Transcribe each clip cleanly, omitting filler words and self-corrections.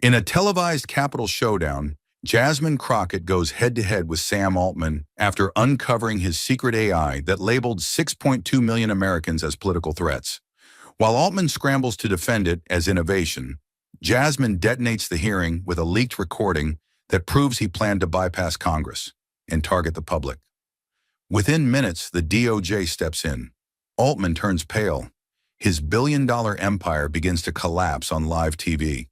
In a televised Capitol showdown, Jasmine Crockett goes head-to-head with Sam Altman after uncovering his secret AI that labeled 6.2 million Americans as political threats. While Altman scrambles to defend it as innovation, Jasmine detonates the hearing with a leaked recording that proves he planned to bypass Congress and target the public. Within minutes, the DOJ steps in. Altman turns pale. His billion-dollar empire begins to collapse on live TV.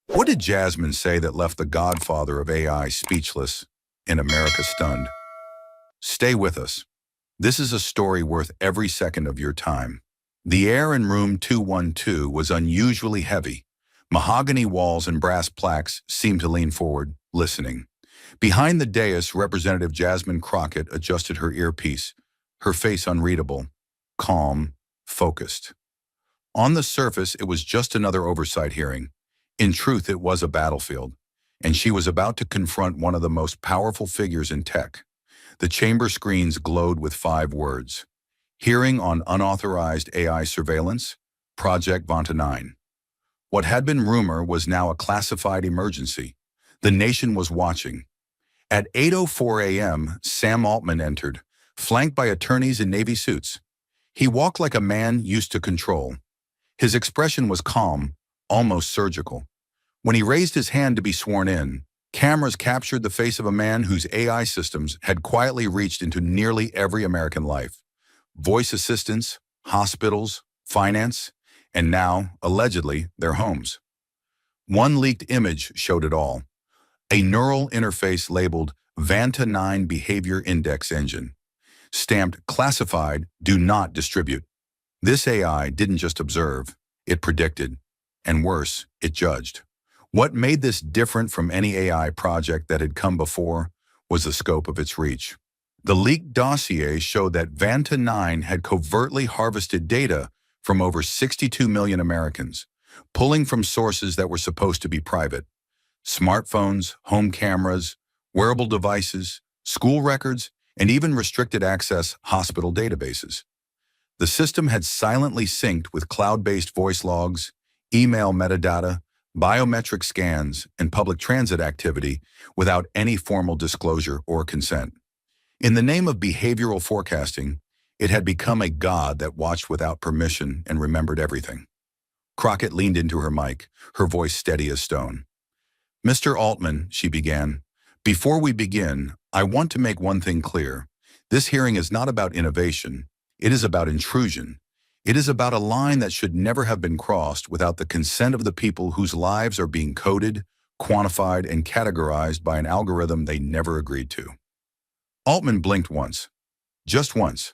What did Jasmine say that left the godfather of AI speechless and America stunned? Stay with us. This is a story worth every second of your time. The air in room 212 was unusually heavy. Mahogany walls and brass plaques seemed to lean forward, listening. Behind the dais, Representative Jasmine Crockett adjusted her earpiece, her face unreadable, calm, focused. On the surface, it was just another oversight hearing. In truth, it was a battlefield, and she was about to confront one of the most powerful figures in tech. The chamber screens glowed with 5 words: Hearing on Unauthorized AI Surveillance, Project Vanta 9. What had been rumor was now a classified emergency. The nation was watching. At 8:04 a.m., Sam Altman entered, flanked by attorneys in Navy suits. He walked like a man used to control. His expression was calm, almost surgical. When he raised his hand to be sworn in, cameras captured the face of a man whose AI systems had quietly reached into nearly every American life. Voice assistants, hospitals, finance, and now, allegedly, their homes. One leaked image showed it all. A neural interface labeled Vanta 9 Behavior Index Engine, stamped Classified, Do Not Distribute. This AI didn't just observe, it predicted, and worse, it judged. What made this different from any AI project that had come before was the scope of its reach. The leaked dossier showed that Vanta 9 had covertly harvested data from over 62 million Americans, pulling from sources that were supposed to be private. Smartphones, home cameras, wearable devices, school records, and even restricted access hospital databases. The system had silently synced with cloud-based voice logs, email metadata, biometric scans, and public transit activity without any formal disclosure or consent. In the name of behavioral forecasting, it had become a god that watched without permission and remembered everything. Crockett leaned into her mic, her voice steady as stone. "Mr. Altman," she began, "before we begin, I want to make one thing clear. This hearing is not about innovation. It is about intrusion. It is about a line that should never have been crossed without the consent of the people whose lives are being coded, quantified, and categorized by an algorithm they never agreed to." Altman blinked once. Just once.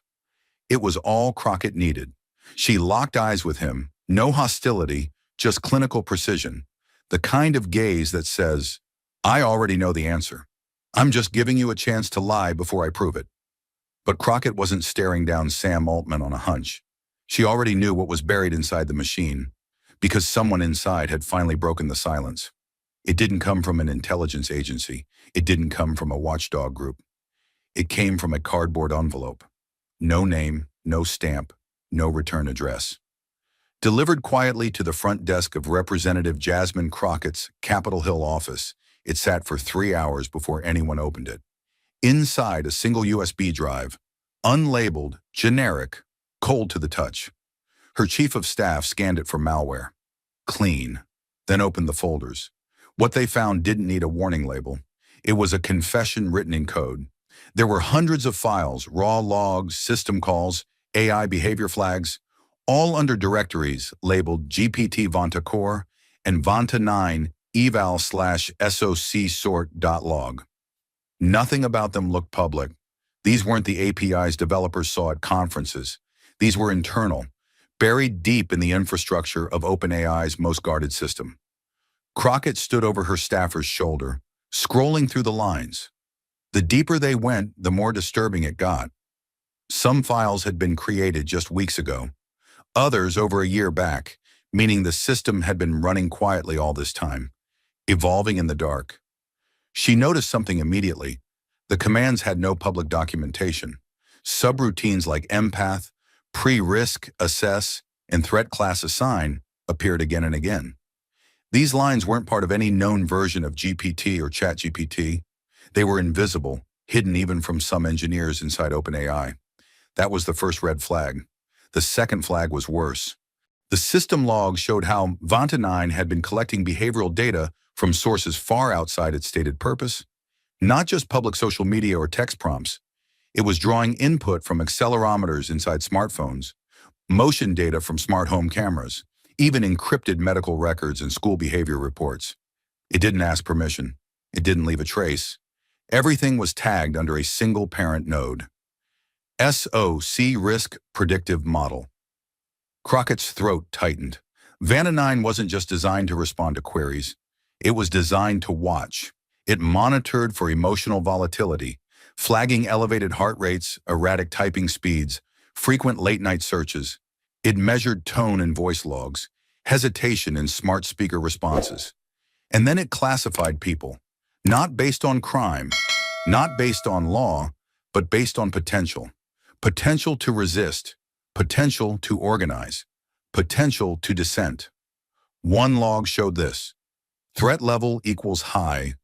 It was all Crockett needed. She locked eyes with him, no hostility, just clinical precision. The kind of gaze that says, "I already know the answer. I'm just giving you a chance to lie before I prove it." But Crockett wasn't staring down Sam Altman on a hunch. She already knew what was buried inside the machine, because someone inside had finally broken the silence. It didn't come from an intelligence agency. It didn't come from a watchdog group. It came from a cardboard envelope. No name, no stamp, no return address. Delivered quietly to the front desk of Representative Jasmine Crockett's Capitol Hill office, it sat for 3 hours before anyone opened it. Inside, a single USB drive, unlabeled, generic, cold to the touch. Her chief of staff scanned it for malware. Clean. Then opened the folders. What they found didn't need a warning label. It was a confession written in code. There were hundreds of files, raw logs, system calls, AI behavior flags, all under directories labeled GPT Vanta Core and Vanta 9 eval/soc sort.log. Nothing about them looked public. These weren't the APIs developers saw at conferences. These were internal, buried deep in the infrastructure of OpenAI's most guarded system. Crockett stood over her staffer's shoulder, scrolling through the lines. The deeper they went, the more disturbing it got. Some files had been created just weeks ago, others over a year back, meaning the system had been running quietly all this time, evolving in the dark. She noticed something immediately. The commands had no public documentation. Subroutines like empath, pre-risk, assess, and threat class assign appeared again and again. These lines weren't part of any known version of GPT or ChatGPT. They were invisible, hidden even from some engineers inside OpenAI. That was the first red flag. The second flag was worse. The system logs showed how Vanta9 had been collecting behavioral data from sources far outside its stated purpose, not just public social media or text prompts. It was drawing input from accelerometers inside smartphones, motion data from smart home cameras, even encrypted medical records and school behavior reports. It didn't ask permission. It didn't leave a trace. Everything was tagged under a single parent node. SOC Risk Predictive Model. Crockett's throat tightened. Vanta9 wasn't just designed to respond to queries. It was designed to watch. It monitored for emotional volatility, flagging elevated heart rates, erratic typing speeds, frequent late-night searches. It measured tone in voice logs, hesitation in smart speaker responses. And then it classified people, not based on crime, not based on law, but based on potential. Potential to resist, potential to organize, potential to dissent. One log showed this. Threat level equals high,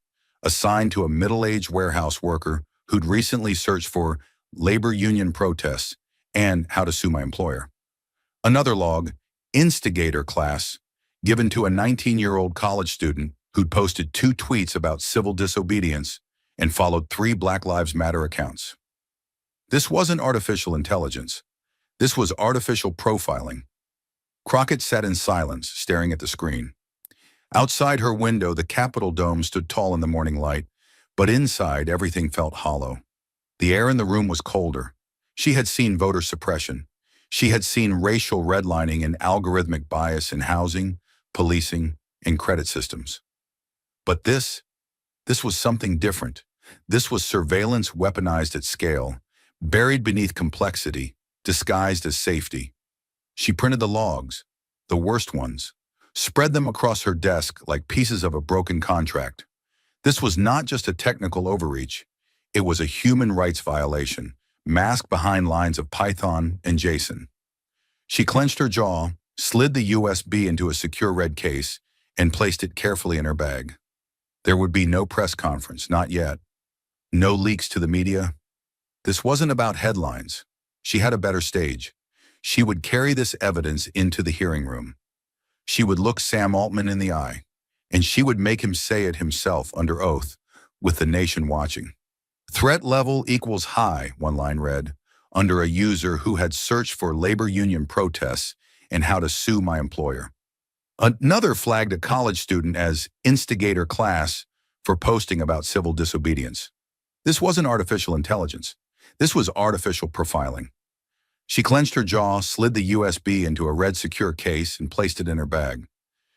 assigned to a middle-aged warehouse worker who'd recently searched for labor union protests and how to sue my employer. Another log, instigator class, given to a 19-year-old college student who'd posted 2 tweets about civil disobedience and followed 3 Black Lives Matter accounts. This wasn't artificial intelligence. This was artificial profiling. Crockett sat in silence, staring at the screen. Outside her window, the Capitol dome stood tall in the morning light, but inside, everything felt hollow. The air in the room was colder. She had seen voter suppression. She had seen racial redlining and algorithmic bias in housing, policing, and credit systems. But this was something different. This was surveillance weaponized at scale, buried beneath complexity, disguised as safety. She printed the logs, the worst ones, spread them across her desk like pieces of a broken contract. This was not just a technical overreach. It was a human rights violation, masked behind lines of Python and JSON. She clenched her jaw, slid the USB into a secure red case, and placed it carefully in her bag. There would be no press conference, not yet. No leaks to the media. This wasn't about headlines. She had a better stage. She would carry this evidence into the hearing room. She would look Sam Altman in the eye, and she would make him say it himself under oath, with the nation watching. Threat level equals high, one line read, under a user who had searched for labor union protests and how to sue my employer. Another flagged a college student as instigator class for posting about civil disobedience. This wasn't artificial intelligence. This was artificial profiling. She clenched her jaw, slid the USB into a red secure case, and placed it in her bag.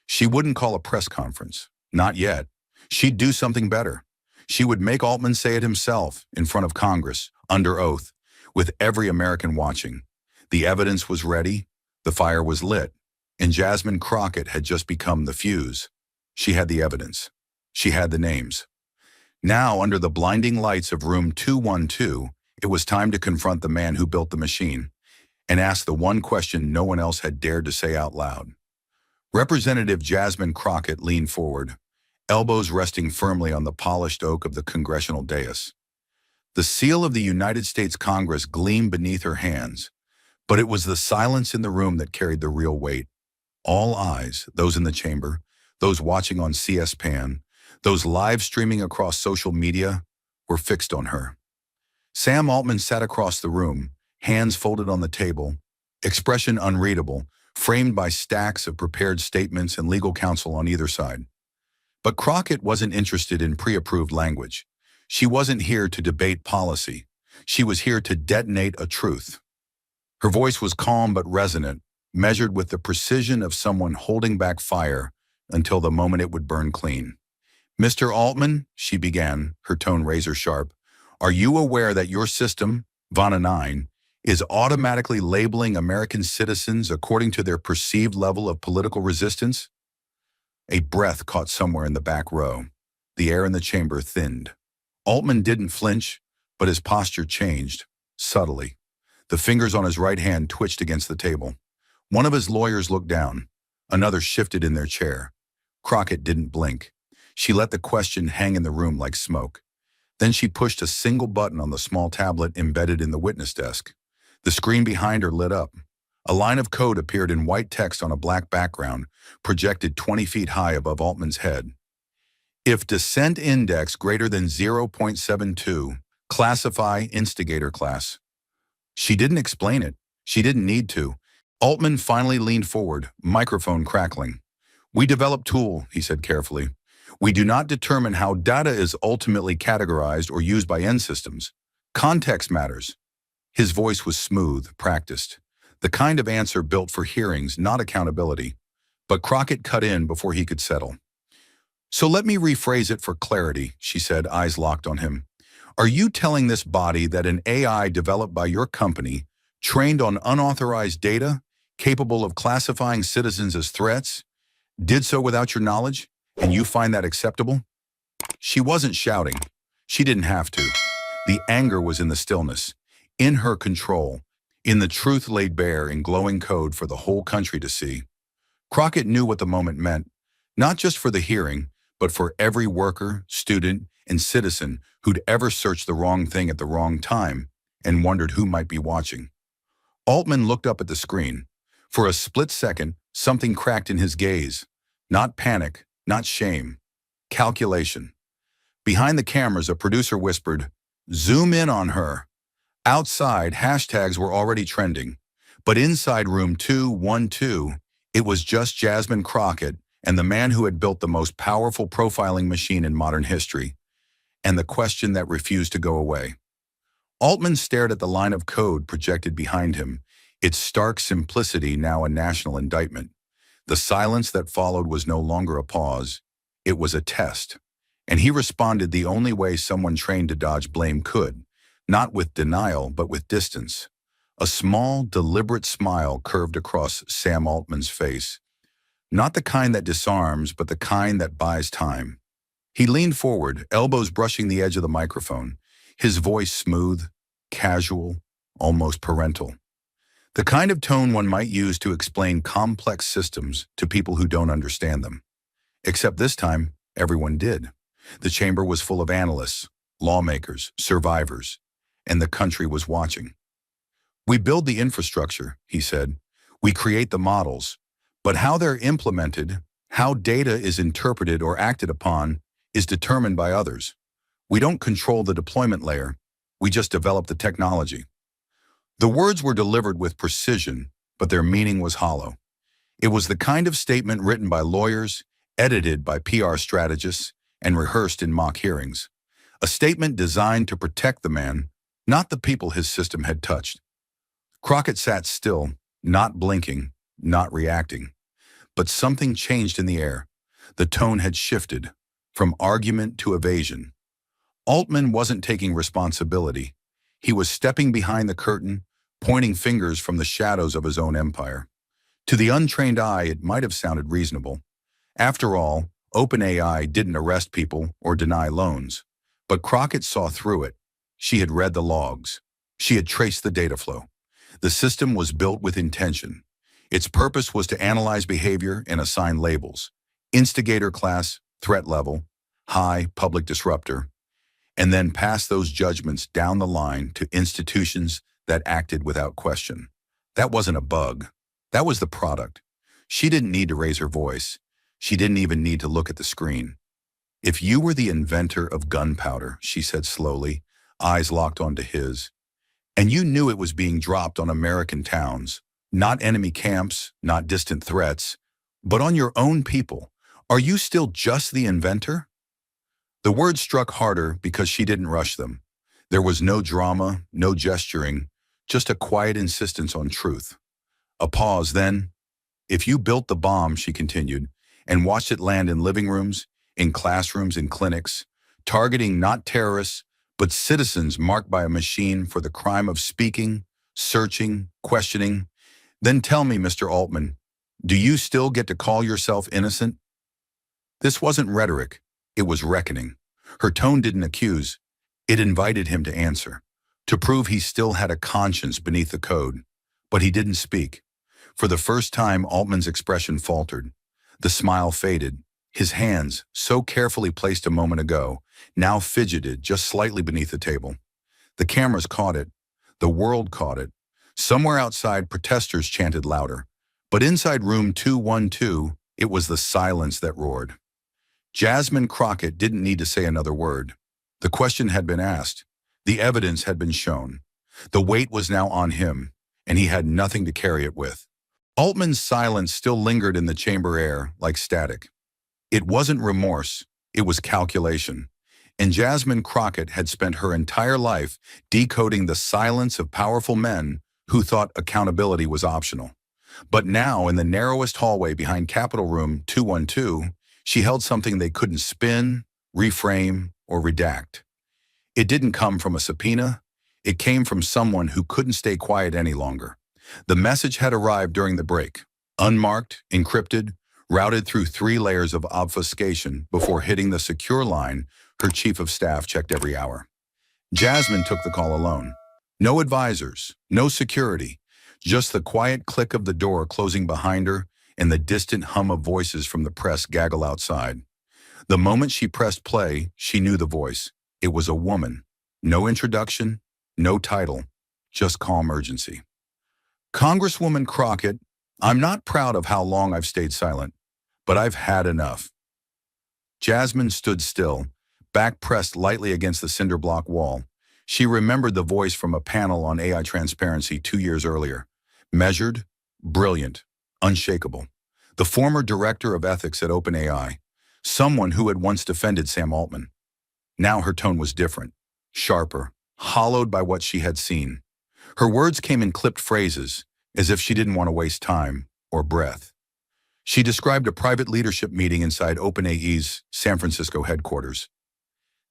She wouldn't call a press conference. Not yet. She'd do something better. She would make Altman say it himself in front of Congress, under oath, with every American watching. The evidence was ready, the fire was lit, and Jasmine Crockett had just become the fuse. She had the evidence. She had the names. Now, under the blinding lights of room 212, it was time to confront the man who built the machine and ask the one question no one else had dared to say out loud. Representative Jasmine Crockett leaned forward, elbows resting firmly on the polished oak of the congressional dais. The seal of the United States Congress gleamed beneath her hands, but it was the silence in the room that carried the real weight. All eyes, those in the chamber, those watching on CS-PAN, those live streaming across social media, were fixed on her. Sam Altman sat across the room, hands folded on the table, expression unreadable, framed by stacks of prepared statements and legal counsel on either side. But Crockett wasn't interested in pre-approved language. She wasn't here to debate policy. She was here to detonate a truth. Her voice was calm but resonant, measured with the precision of someone holding back fire until the moment it would burn clean. "Mr. Altman," she began, her tone razor-sharp, "are you aware that your system, Vanta9, is automatically labeling American citizens according to their perceived level of political resistance?" A breath caught somewhere in the back row. The air in the chamber thinned. Altman didn't flinch, but his posture changed, subtly. The fingers on his right hand twitched against the table. One of his lawyers looked down. Another shifted in their chair. Crockett didn't blink. She let the question hang in the room like smoke. Then she pushed a single button on the small tablet embedded in the witness desk. The screen behind her lit up. A line of code appeared in white text on a black background, projected 20 feet high above Altman's head. If descent index greater than 0.72, classify instigator class. She didn't explain it. She didn't need to. Altman finally leaned forward, microphone crackling. "We develop tool," he said carefully. "We do not determine how data is ultimately categorized or used by end systems. Context matters." His voice was smooth, practiced. The kind of answer built for hearings, not accountability. But Crockett cut in before he could settle. "So let me rephrase it for clarity," she said, eyes locked on him. "Are you telling this body that an AI developed by your company, trained on unauthorized data, capable of classifying citizens as threats, did so without your knowledge, and you find that acceptable?" She wasn't shouting. She didn't have to. The anger was in the stillness, in her control, in the truth laid bare in glowing code for the whole country to see. Crockett knew what the moment meant, not just for the hearing, but for every worker, student, and citizen who'd ever searched the wrong thing at the wrong time and wondered who might be watching. Altman looked up at the screen. For a split second, something cracked in his gaze. Not panic, not shame. Calculation. Behind the cameras, a producer whispered, "Zoom in on her." Outside, hashtags were already trending. But inside room 212, it was just Jasmine Crockett and the man who had built the most powerful profiling machine in modern history, and the question that refused to go away. Altman stared at the line of code projected behind him, its stark simplicity now a national indictment. The silence that followed was no longer a pause. It was a test. And he responded the only way someone trained to dodge blame could, not with denial, but with distance. A small, deliberate smile curved across Sam Altman's face. Not the kind that disarms, but the kind that buys time. He leaned forward, elbows brushing the edge of the microphone, his voice smooth, casual, almost parental. The kind of tone one might use to explain complex systems to people who don't understand them. Except this time, everyone did. The chamber was full of analysts, lawmakers, survivors, and the country was watching. "We build the infrastructure," he said. "We create the models. But how they're implemented, how data is interpreted or acted upon, is determined by others. We don't control the deployment layer. We just develop the technology." The words were delivered with precision, but their meaning was hollow. It was the kind of statement written by lawyers, edited by PR strategists, and rehearsed in mock hearings. A statement designed to protect the man, not the people his system had touched. Crockett sat still, not blinking, not reacting. But something changed in the air. The tone had shifted, from argument to evasion. Altman wasn't taking responsibility. He was stepping behind the curtain, pointing fingers from the shadows of his own empire. To the untrained eye, it might have sounded reasonable. After all, OpenAI didn't arrest people or deny loans. But Crockett saw through it. She had read the logs. She had traced the data flow. The system was built with intention. Its purpose was to analyze behavior and assign labels. Instigator class, threat level, high, public disruptor, and then pass those judgments down the line to institutions that acted without question. That wasn't a bug. That was the product. She didn't need to raise her voice. She didn't even need to look at the screen. "If you were the inventor of gunpowder," she said slowly, eyes locked onto his, "and you knew it was being dropped on American towns, not enemy camps, not distant threats, but on your own people, are you still just the inventor?" The words struck harder because she didn't rush them. There was no drama, no gesturing, just a quiet insistence on truth. A pause, then, "If you built the bomb," she continued, "and watched it land in living rooms, in classrooms, in clinics, targeting not terrorists, but citizens marked by a machine for the crime of speaking, searching, questioning, then tell me, Mr. Altman, do you still get to call yourself innocent?" This wasn't rhetoric. It was reckoning. Her tone didn't accuse. It invited him to answer, to prove he still had a conscience beneath the code. But he didn't speak. For the first time, Altman's expression faltered. The smile faded. His hands, so carefully placed a moment ago, now fidgeted just slightly beneath the table. The cameras caught it. The world caught it. Somewhere outside, protesters chanted louder. But inside room 212, it was the silence that roared. Jasmine Crockett didn't need to say another word. The question had been asked. The evidence had been shown. The weight was now on him, and he had nothing to carry it with. Altman's silence still lingered in the chamber air like static. It wasn't remorse, it was calculation. And Jasmine Crockett had spent her entire life decoding the silence of powerful men who thought accountability was optional. But now, in the narrowest hallway behind Capitol Room 212, she held something they couldn't spin, reframe, or redact. It didn't come from a subpoena. It came from someone who couldn't stay quiet any longer. The message had arrived during the break, unmarked, encrypted, routed through 3 layers of obfuscation before hitting the secure line her chief of staff checked every hour. Jasmine took the call alone. No advisors, no security, just the quiet click of the door closing behind her and the distant hum of voices from the press gaggle outside. The moment she pressed play, she knew the voice. It was a woman. No introduction, no title, just calm urgency. Congresswoman Crockett, I'm not proud of how long I've stayed silent, but I've had enough. Jasmine stood still, back pressed lightly against the cinder block wall. She remembered the voice from a panel on AI transparency 2 years earlier. Measured, brilliant, unshakable. The former director of ethics at OpenAI, someone who had once defended Sam Altman. Now her tone was different, sharper, hollowed by what she had seen. Her words came in clipped phrases, as if she didn't want to waste time or breath. She described a private leadership meeting inside OpenAI's San Francisco headquarters.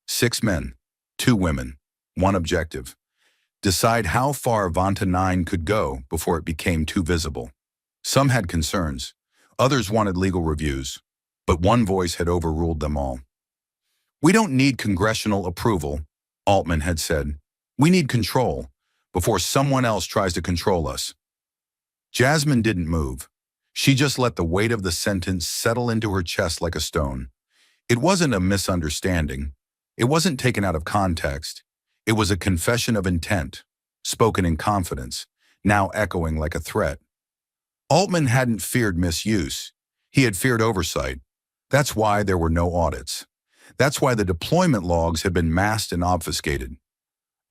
6 men, 2 women, 1 objective. Decide how far Vanta 9 could go before it became too visible. Some had concerns. Others wanted legal reviews. But one voice had overruled them all. We don't need congressional approval, Altman had said. We need control before someone else tries to control us. Jasmine didn't move. She just let the weight of the sentence settle into her chest like a stone. It wasn't a misunderstanding. It wasn't taken out of context. It was a confession of intent, spoken in confidence, now echoing like a threat. Altman hadn't feared misuse. He had feared oversight. That's why there were no audits. That's why the deployment logs had been masked and obfuscated.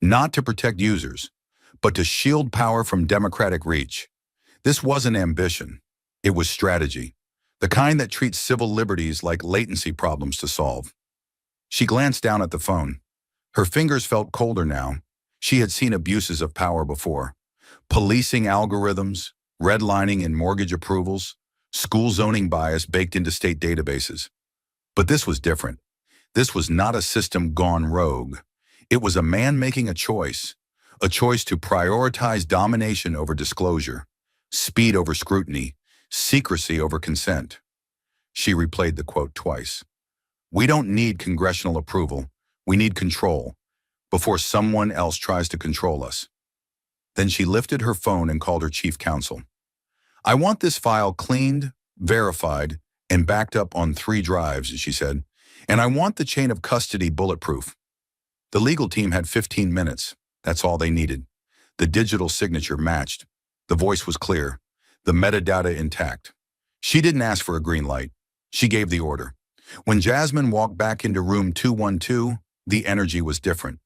Not to protect users, but to shield power from democratic reach. This wasn't ambition. It was strategy, the kind that treats civil liberties like latency problems to solve. She glanced down at the phone. Her fingers felt colder now. She had seen abuses of power before. Policing algorithms, redlining in mortgage approvals, school zoning bias baked into state databases. But this was different. This was not a system gone rogue. It was a man making a choice to prioritize domination over disclosure, speed over scrutiny, secrecy over consent. She replayed the quote twice. We don't need congressional approval. We need control before someone else tries to control us. Then she lifted her phone and called her chief counsel. I want this file cleaned, verified, and backed up on 3 drives, she said, and I want the chain of custody bulletproof. The legal team had 15 minutes. That's all they needed. The digital signature matched. The voice was clear. The metadata intact. She didn't ask for a green light. She gave the order. When Jasmine walked back into room 212, the energy was different.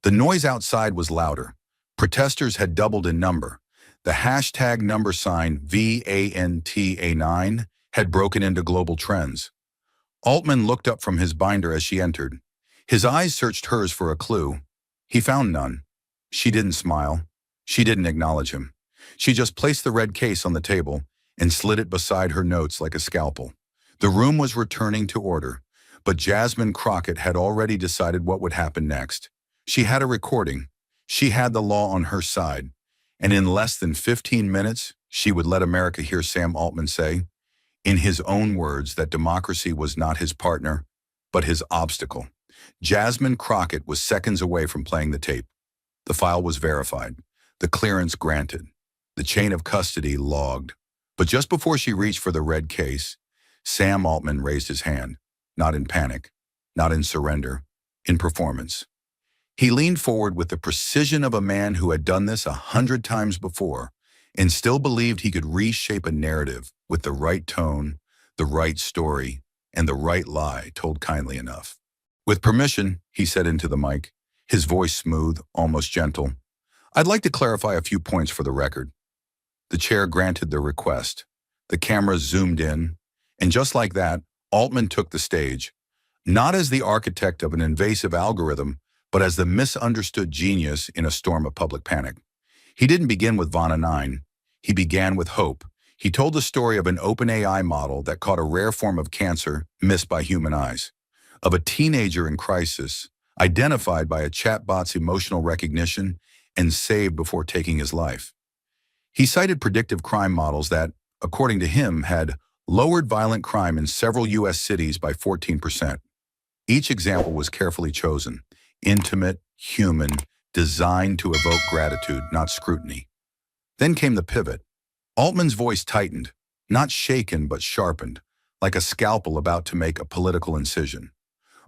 The noise outside was louder. Protesters had doubled in number. The hashtag number sign VANTA9 had broken into global trends. Altman looked up from his binder as she entered. His eyes searched hers for a clue. He found none. She didn't smile. She didn't acknowledge him. She just placed the red case on the table and slid it beside her notes like a scalpel. The room was returning to order, but Jasmine Crockett had already decided what would happen next. She had a recording. She had the law on her side. And in less than 15 minutes, she would let America hear Sam Altman say, in his own words, that democracy was not his partner, but his obstacle. Jasmine Crockett was seconds away from playing the tape. The file was verified, the clearance granted, the chain of custody logged. But just before she reached for the red case, Sam Altman raised his hand, not in panic, not in surrender, in performance. He leaned forward with the precision of a man who had done this 100 times before and still believed he could reshape a narrative with the right tone, the right story, and the right lie told kindly enough. With permission, he said into the mic, his voice smooth, almost gentle, "I'd like to clarify a few points for the record." The chair granted the request. The cameras zoomed in, and just like that, Altman took the stage, not as the architect of an invasive algorithm, but as the misunderstood genius in a storm of public panic. He didn't begin with Vana 9. He began with hope. He told the story of an OpenAI model that caught a rare form of cancer missed by human eyes, of a teenager in crisis, identified by a chatbot's emotional recognition and saved before taking his life. He cited predictive crime models that, according to him, had lowered violent crime in several U.S. cities by 14%. Each example was carefully chosen, intimate, human, designed to evoke gratitude, not scrutiny. Then came the pivot. Altman's voice tightened, not shaken but sharpened, like a scalpel about to make a political incision.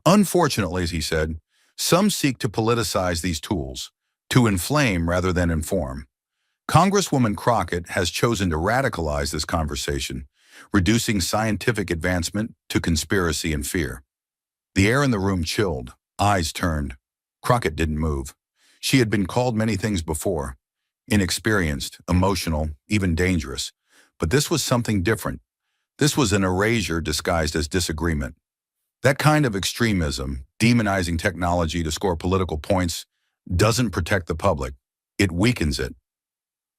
Unfortunately, he said, some seek to politicize these tools, to inflame rather than inform. Congresswoman Crockett has chosen to radicalize this conversation, reducing scientific advancement to conspiracy and fear. The air in the room chilled, eyes turned. Crockett didn't move. She had been called many things before, inexperienced, emotional, even dangerous. But this was something different. This was an erasure disguised as disagreement. That kind of extremism, demonizing technology to score political points, doesn't protect the public. It weakens it.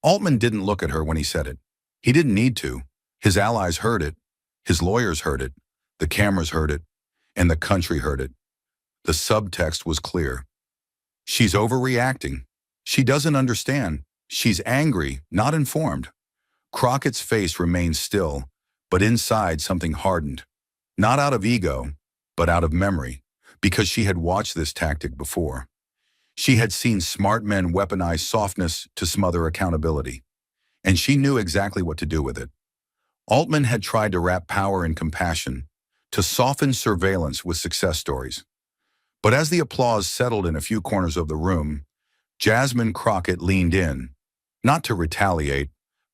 Altman didn't look at her when he said it. He didn't need to. His allies heard it. His lawyers heard it. The cameras heard it. And the country heard it. The subtext was clear. She's overreacting. She doesn't understand. She's angry, not informed. Crockett's face remained still, but inside something hardened. Not out of ego, but out of memory, because she had watched this tactic before. She had seen smart men weaponize softness to smother accountability, and she knew exactly what to do with it. Altman had tried to wrap power in compassion, to soften surveillance with success stories. But as the applause settled in a few corners of the room, Jasmine Crockett leaned in, not to retaliate,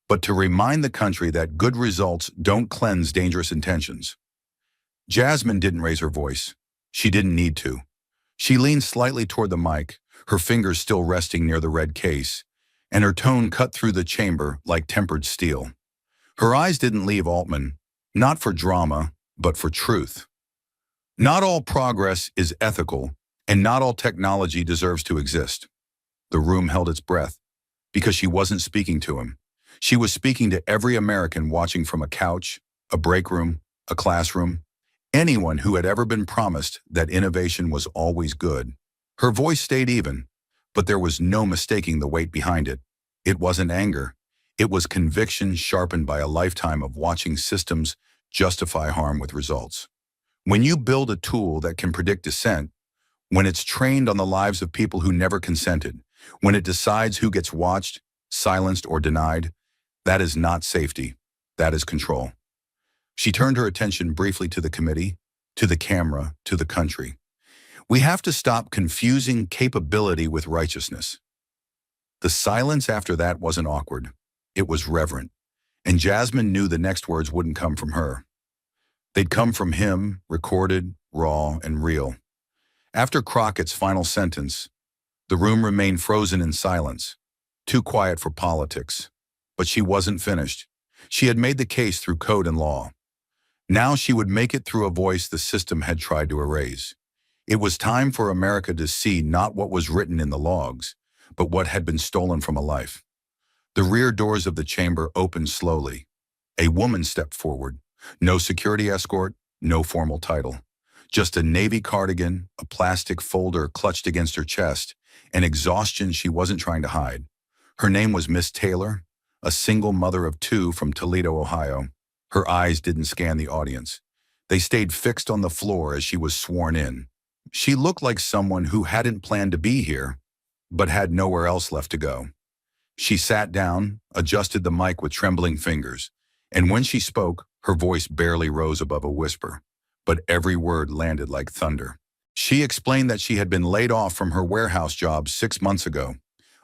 but to remind the country that good results don't cleanse dangerous intentions. Jasmine didn't raise her voice. She didn't need to. She leaned slightly toward the mic, her fingers still resting near the red case, and her tone cut through the chamber like tempered steel. Her eyes didn't leave Altman, not for drama, but for truth. Not all progress is ethical, and not all technology deserves to exist. The room held its breath, because she wasn't speaking to him. She was speaking to every American watching from a couch, a break room, a classroom, anyone who had ever been promised that innovation was always good. Her voice stayed even, but there was no mistaking the weight behind it. It wasn't anger. It was conviction sharpened by a lifetime of watching systems justify harm with results. When you build a tool that can predict dissent, when it's trained on the lives of people who never consented, when it decides who gets watched, silenced, or denied, that is not safety. That is control. She turned her attention briefly to the committee, to the camera, to the country. We have to stop confusing capability with righteousness. The silence after that wasn't awkward. It was reverent. And Jasmine knew the next words wouldn't come from her. They'd come from him, recorded, raw, and real. After Crockett's final sentence, the room remained frozen in silence, too quiet for politics. But she wasn't finished. She had made the case through code and law. Now she would make it through a voice the system had tried to erase. It was time for America to see not what was written in the logs, but what had been stolen from a life. The rear doors of the chamber opened slowly. A woman stepped forward. No security escort, no formal title. Just a navy cardigan, a plastic folder clutched against her chest, and exhaustion she wasn't trying to hide. Her name was Miss Taylor, a single mother of two from Toledo, Ohio. Her eyes didn't scan the audience. They stayed fixed on the floor as she was sworn in. She looked like someone who hadn't planned to be here, but had nowhere else left to go. She sat down, adjusted the mic with trembling fingers, And when she spoke, her voice barely rose above a whisper, but every word landed like thunder. She explained that she had been laid off from her warehouse job 6 months ago,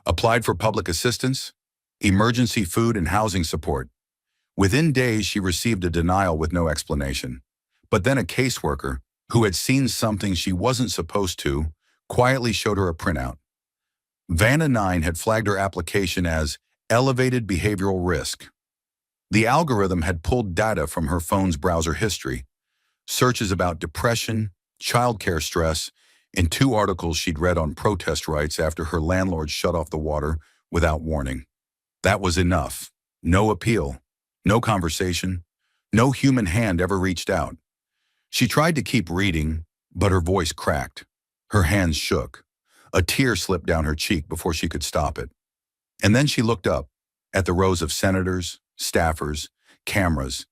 applied for public assistance, emergency food and housing support. Within days, she received a denial with no explanation. But then a caseworker, who had seen something she wasn't supposed to, quietly showed her a printout. Vanna 9 had flagged her application as elevated behavioral risk. The algorithm had pulled data from her phone's browser history, searches about depression, childcare stress, and 2 articles she'd read on protest rights after her landlord shut off the water without warning. That was enough. No appeal, no conversation, no human hand ever reached out. She tried to keep reading, but her voice cracked. Her hands shook. A tear slipped down her cheek before she could stop it. And then she looked up at the rows of senators, staffers, cameras,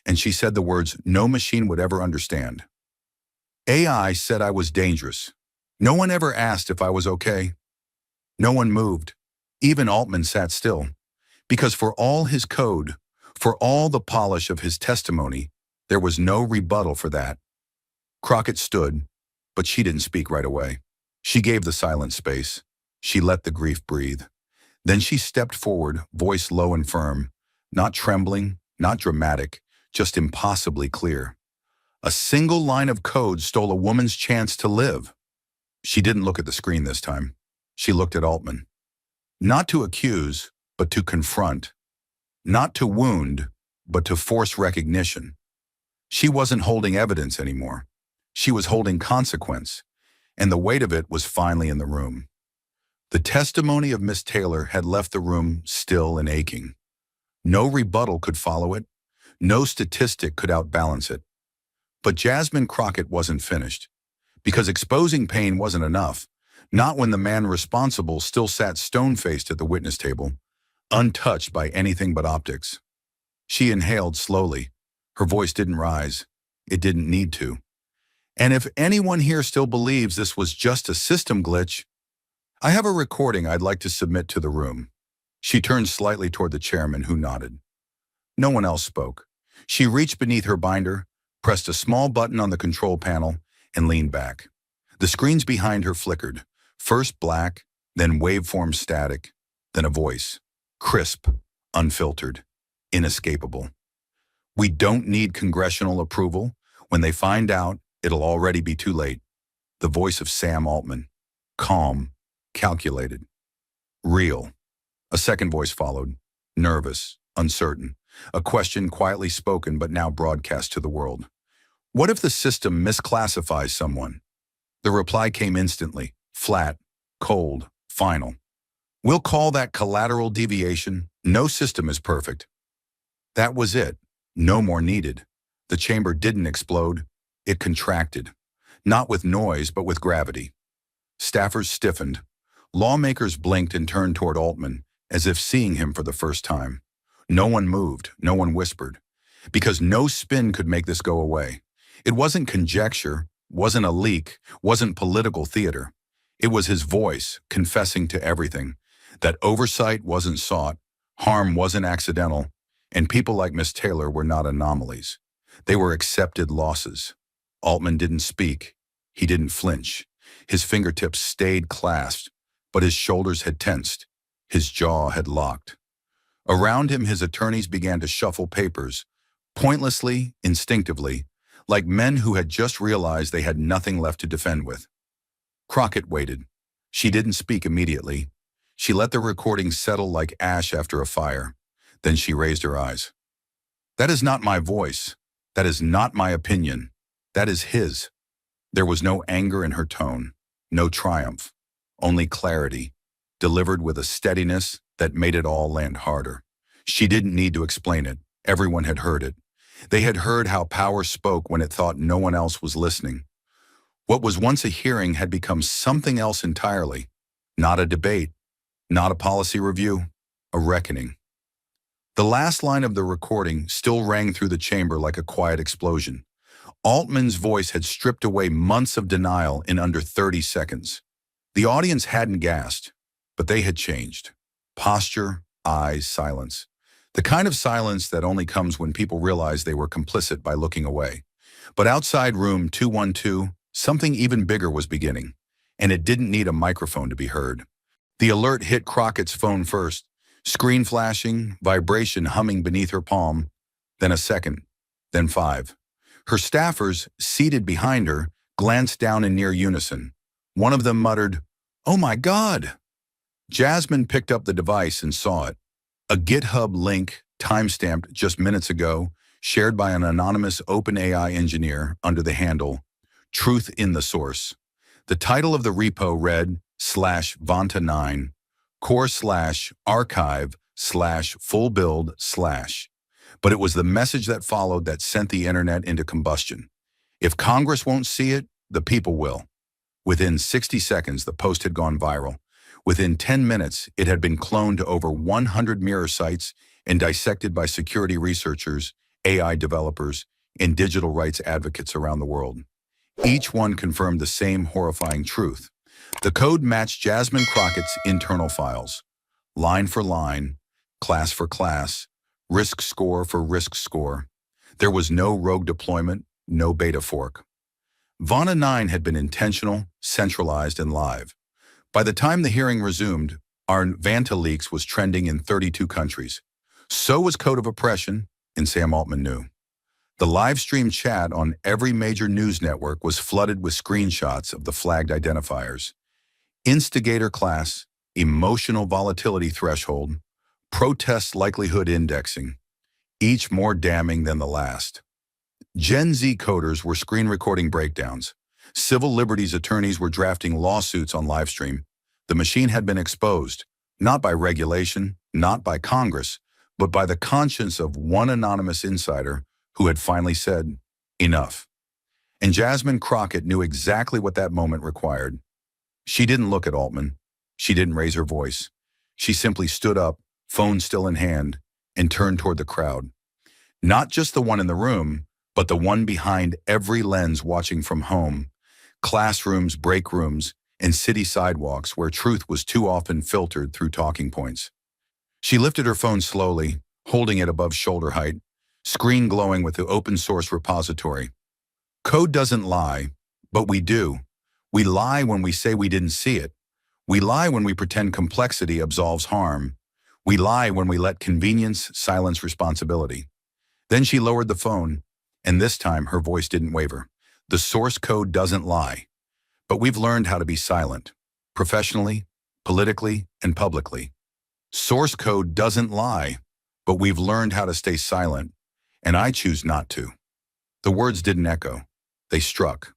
and she said the words no machine would ever understand. AI said I was dangerous. No one ever asked if I was okay. No one moved. Even Altman sat still. Because for all his code, for all the polish of his testimony, there was no rebuttal for that. Crockett stood, but she didn't speak right away. She gave the silence space. She let the grief breathe. Then she stepped forward, voice low and firm, not trembling, not dramatic, just impossibly clear. A single line of code stole a woman's chance to live. She didn't look at the screen this time. She looked at Altman. Not to accuse, but to confront. Not to wound, but to force recognition. She wasn't holding evidence anymore. She was holding consequence, and the weight of it was finally in the room. The testimony of Miss Taylor had left the room still and aching. No rebuttal could follow it. No statistic could outbalance it. But Jasmine Crockett wasn't finished, because exposing pain wasn't enough, not when the man responsible still sat stone-faced at the witness table, untouched by anything but optics. She inhaled slowly. Her voice didn't rise. It didn't need to. And if anyone here still believes this was just a system glitch, I have a recording I'd like to submit to the room. She turned slightly toward the chairman, who nodded. No one else spoke. She reached beneath her binder, pressed a small button on the control panel, and leaned back. The screens behind her flickered, first black, then waveform static, then a voice. Crisp, unfiltered, inescapable. We don't need congressional approval. When they find out, it'll already be too late. The voice of Sam Altman. Calm, calculated, real. A second voice followed, nervous, uncertain. A question quietly spoken but now broadcast to the world. What if the system misclassifies someone? The reply came instantly, flat, cold, final. We'll call that collateral deviation. No system is perfect. That was it. No more needed. The chamber didn't explode. It contracted. Not with noise, but with gravity. Staffers stiffened. Lawmakers blinked and turned toward Altman, as if seeing him for the first time. No one moved. No one whispered. Because no spin could make this go away. It wasn't conjecture, wasn't a leak, wasn't political theater. It was his voice, confessing to everything. That oversight wasn't sought, harm wasn't accidental, and people like Miss Taylor were not anomalies. They were accepted losses. Altman didn't speak. He didn't flinch. His fingertips stayed clasped, but his shoulders had tensed. His jaw had locked. Around him, his attorneys began to shuffle papers, pointlessly, instinctively, like men who had just realized they had nothing left to defend with. Crockett waited. She didn't speak immediately. She let the recording settle like ash after a fire. Then she raised her eyes. That is not my voice. That is not my opinion. That is his. There was no anger in her tone, no triumph, only clarity, delivered with a steadiness that made it all land harder. She didn't need to explain it. Everyone had heard it. They had heard how power spoke when it thought no one else was listening. What was once a hearing had become something else entirely. Not a debate, not a policy review, a reckoning. The last line of the recording still rang through the chamber like a quiet explosion. Altman's voice had stripped away months of denial in under 30 seconds. The audience hadn't gasped, but they had changed. Posture, eyes, silence. The kind of silence that only comes when people realize they were complicit by looking away. But outside room 212, something even bigger was beginning, and it didn't need a microphone to be heard. The alert hit Crockett's phone first, screen flashing, vibration humming beneath her palm, then a second, then five. Her staffers, seated behind her, glanced down in near unison. One of them muttered, "Oh my God!" Jasmine picked up the device and saw it. A GitHub link, timestamped just minutes ago, shared by an anonymous OpenAI engineer under the handle, Truth in the Source. The title of the repo read, /Vanta9, core/archive/full build/. But it was the message that followed that sent the internet into combustion. If Congress won't see it, the people will. Within 60 seconds, the post had gone viral. Within 10 minutes, it had been cloned to over 100 mirror sites and dissected by security researchers, AI developers, and digital rights advocates around the world. Each one confirmed the same horrifying truth. The code matched Jasmine Crockett's internal files, line for line, class for class, risk score for risk score. There was no rogue deployment, no beta fork. Vanta 9 had been intentional, centralized, and live. By the time the hearing resumed, our Vanta leaks was trending in 32 countries. So was Code of Oppression, and Sam Altman knew. The live stream chat on every major news network was flooded with screenshots of the flagged identifiers. Instigator class, emotional volatility threshold, protest likelihood indexing, each more damning than the last. Gen Z coders were screen recording breakdowns. Civil liberties attorneys were drafting lawsuits on livestream. The machine had been exposed, not by regulation, not by Congress, but by the conscience of one anonymous insider who had finally said, enough. And Jasmine Crockett knew exactly what that moment required. She didn't look at Altman. She didn't raise her voice. She simply stood up, phone still in hand, and turned toward the crowd. Not just the one in the room, but the one behind every lens watching from home, classrooms, break rooms, and city sidewalks where truth was too often filtered through talking points. She lifted her phone slowly, holding it above shoulder height, screen glowing with the open source repository. Code doesn't lie, but we do. We lie when we say we didn't see it. We lie when we pretend complexity absolves harm. We lie when we let convenience silence responsibility. Then she lowered the phone, and this time her voice didn't waver. The source code doesn't lie, but we've learned how to be silent, professionally, politically, and publicly. Source code doesn't lie, but we've learned how to stay silent, and I choose not to. The words didn't echo. They struck.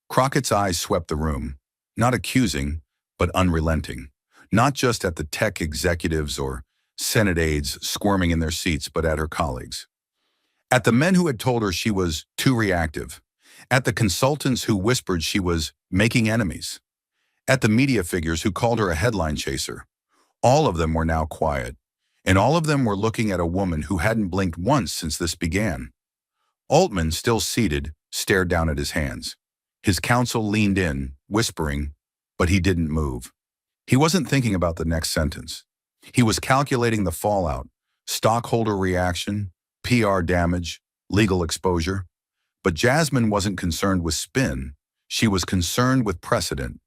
Crockett's eyes swept the room, not accusing, but unrelenting. Not just at the tech executives or Senate aides squirming in their seats, but at her colleagues. At the men who had told her she was too reactive. At the consultants who whispered she was making enemies. At the media figures who called her a headline chaser. All of them were now quiet, and all of them were looking at a woman who hadn't blinked once since this began. Altman, still seated, stared down at his hands. His counsel leaned in, whispering, but he didn't move. He wasn't thinking about the next sentence. He was calculating the fallout, stockholder reaction, PR damage, legal exposure. But Jasmine wasn't concerned with spin. She was concerned with precedent,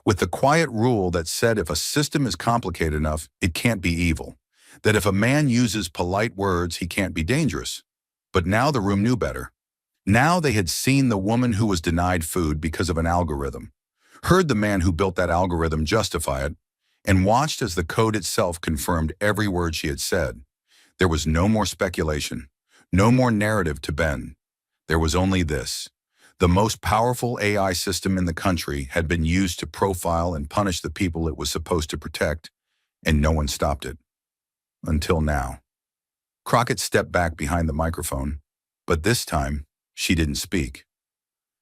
with the quiet rule that said if a system is complicated enough, it can't be evil. That if a man uses polite words, he can't be dangerous. But now the room knew better. Now they had seen the woman who was denied food because of an algorithm, heard the man who built that algorithm justify it, and watched as the code itself confirmed every word she had said. There was no more speculation, no more narrative to bend. There was only this. The most powerful AI system in the country had been used to profile and punish the people it was supposed to protect, and no one stopped it. Until now. Crockett stepped back behind the microphone, but this time, she didn't speak.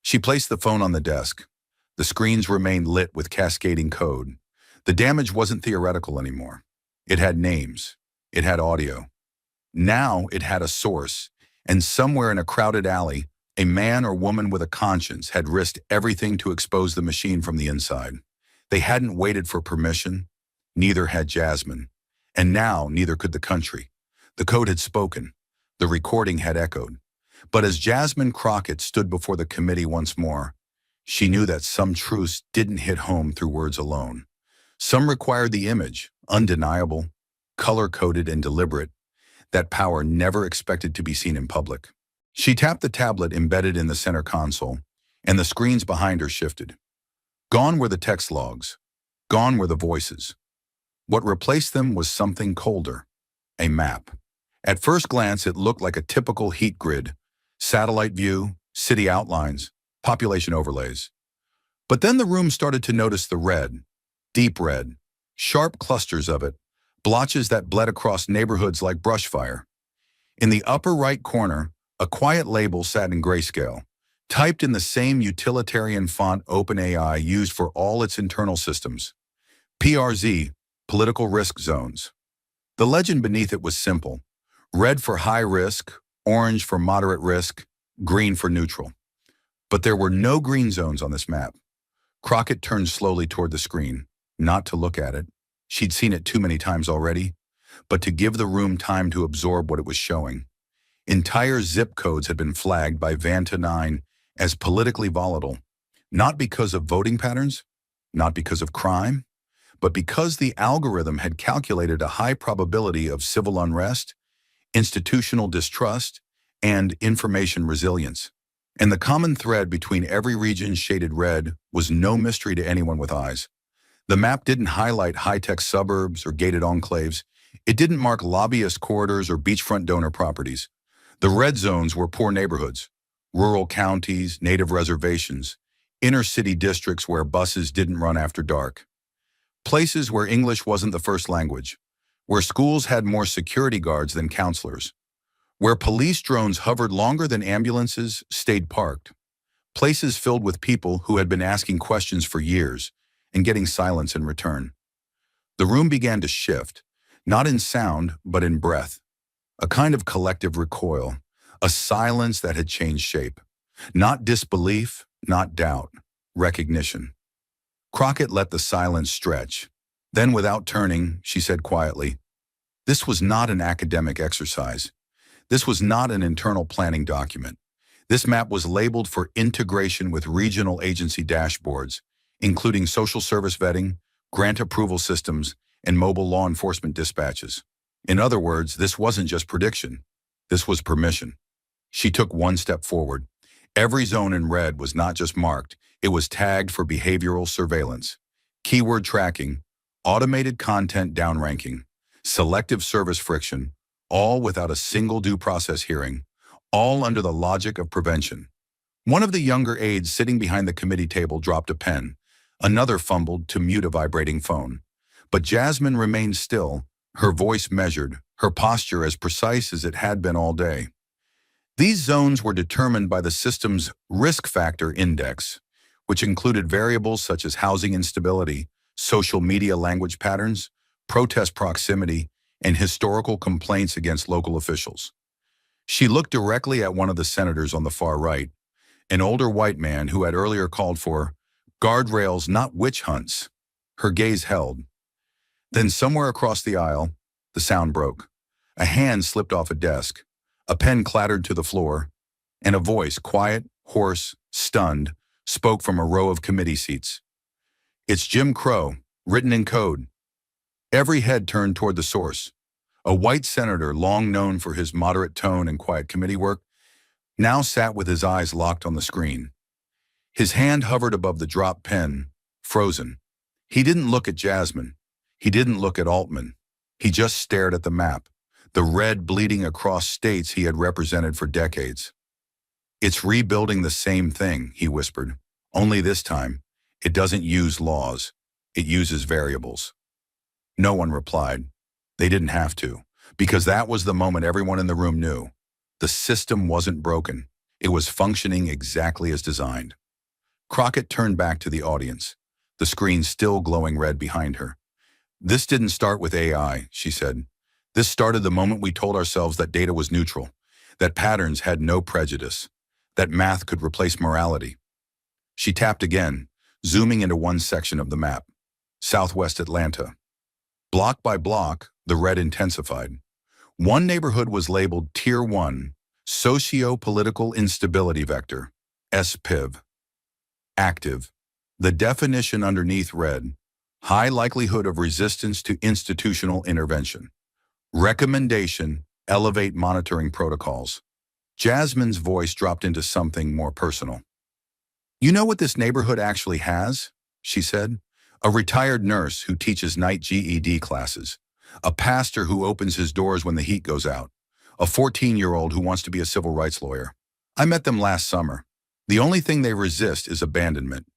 She placed the phone on the desk. The screens remained lit with cascading code. The damage wasn't theoretical anymore. It had names. It had audio. Now it had a source, and somewhere in a crowded alley, a man or woman with a conscience had risked everything to expose the machine from the inside. They hadn't waited for permission. Neither had Jasmine. And now neither could the country. The code had spoken. The recording had echoed. But as Jasmine Crockett stood before the committee once more, she knew that some truths didn't hit home through words alone. Some required the image, undeniable, color-coded and deliberate, that power never expected to be seen in public. She tapped the tablet embedded in the center console, and the screens behind her shifted. Gone were the text logs. Gone were the voices. What replaced them was something colder, a map. At first glance, it looked like a typical heat grid, satellite view, city outlines, population overlays. But then the room started to notice the red, deep red, sharp clusters of it, blotches that bled across neighborhoods like brush fire. In the upper right corner, a quiet label sat in grayscale, typed in the same utilitarian font OpenAI used for all its internal systems. PRZ, Political Risk Zones. The legend beneath it was simple: red for high risk, orange for moderate risk, green for neutral. But there were no green zones on this map. Crockett turned slowly toward the screen, not to look at it. She'd seen it too many times already, but to give the room time to absorb what it was showing. Entire zip codes had been flagged by Vanta 9 as politically volatile, not because of voting patterns, not because of crime, but because the algorithm had calculated a high probability of civil unrest, institutional distrust, and information resilience. And the common thread between every region shaded red was no mystery to anyone with eyes. The map didn't highlight high-tech suburbs or gated enclaves. It didn't mark lobbyist corridors or beachfront donor properties. The red zones were poor neighborhoods, rural counties, native reservations, inner-city districts where buses didn't run after dark. Places where English wasn't the first language, where schools had more security guards than counselors, where police drones hovered longer than ambulances stayed parked, places filled with people who had been asking questions for years and getting silence in return. The room began to shift, not in sound, but in breath, a kind of collective recoil, a silence that had changed shape. Not disbelief, not doubt, recognition. Crockett let the silence stretch. Then, without turning, she said quietly, "This was not an academic exercise. This was not an internal planning document. This map was labeled for integration with regional agency dashboards, including social service vetting, grant approval systems, and mobile law enforcement dispatches. In other words, this wasn't just prediction. This was permission." She took one step forward. Every zone in red was not just marked, it was tagged for behavioral surveillance, keyword tracking, automated content downranking, selective service friction, all without a single due process hearing, all under the logic of prevention. One of the younger aides sitting behind the committee table dropped a pen. Another fumbled to mute a vibrating phone. But Jasmine remained still, her voice measured, her posture as precise as it had been all day. These zones were determined by the system's risk factor index, which included variables such as housing instability, social media language patterns, protest proximity, and historical complaints against local officials. She looked directly at one of the senators on the far right, an older white man who had earlier called for guardrails, not witch hunts. Her gaze held. Then somewhere across the aisle, the sound broke. A hand slipped off a desk. A pen clattered to the floor, and a voice, quiet, hoarse, stunned, spoke from a row of committee seats. "It's Jim Crow, written in code." Every head turned toward the source. A white senator, long known for his moderate tone and quiet committee work, now sat with his eyes locked on the screen. His hand hovered above the dropped pen, frozen. He didn't look at Jasmine. He didn't look at Altman. He just stared at the map, the red bleeding across states he had represented for decades. "It's rebuilding the same thing," he whispered. "Only this time, it doesn't use laws. It uses variables." No one replied. They didn't have to, because that was the moment everyone in the room knew. The system wasn't broken. It was functioning exactly as designed. Crockett turned back to the audience, the screen still glowing red behind her. "This didn't start with AI," she said. "This started the moment we told ourselves that data was neutral, that patterns had no prejudice, that math could replace morality." She tapped again, zooming into one section of the map, Southwest Atlanta. Block by block, the red intensified. One neighborhood was labeled Tier 1, Socio-Political Instability Vector, SPIV, active. The definition underneath read, high likelihood of resistance to institutional intervention. Recommendation, elevate monitoring protocols. Jasmine's voice dropped into something more personal. You know what this neighborhood actually has? She said. A retired nurse who teaches night GED classes. A pastor who opens his doors when the heat goes out. A 14-year-old who wants to be a civil rights lawyer. I met them last summer. The only thing they resist is abandonment.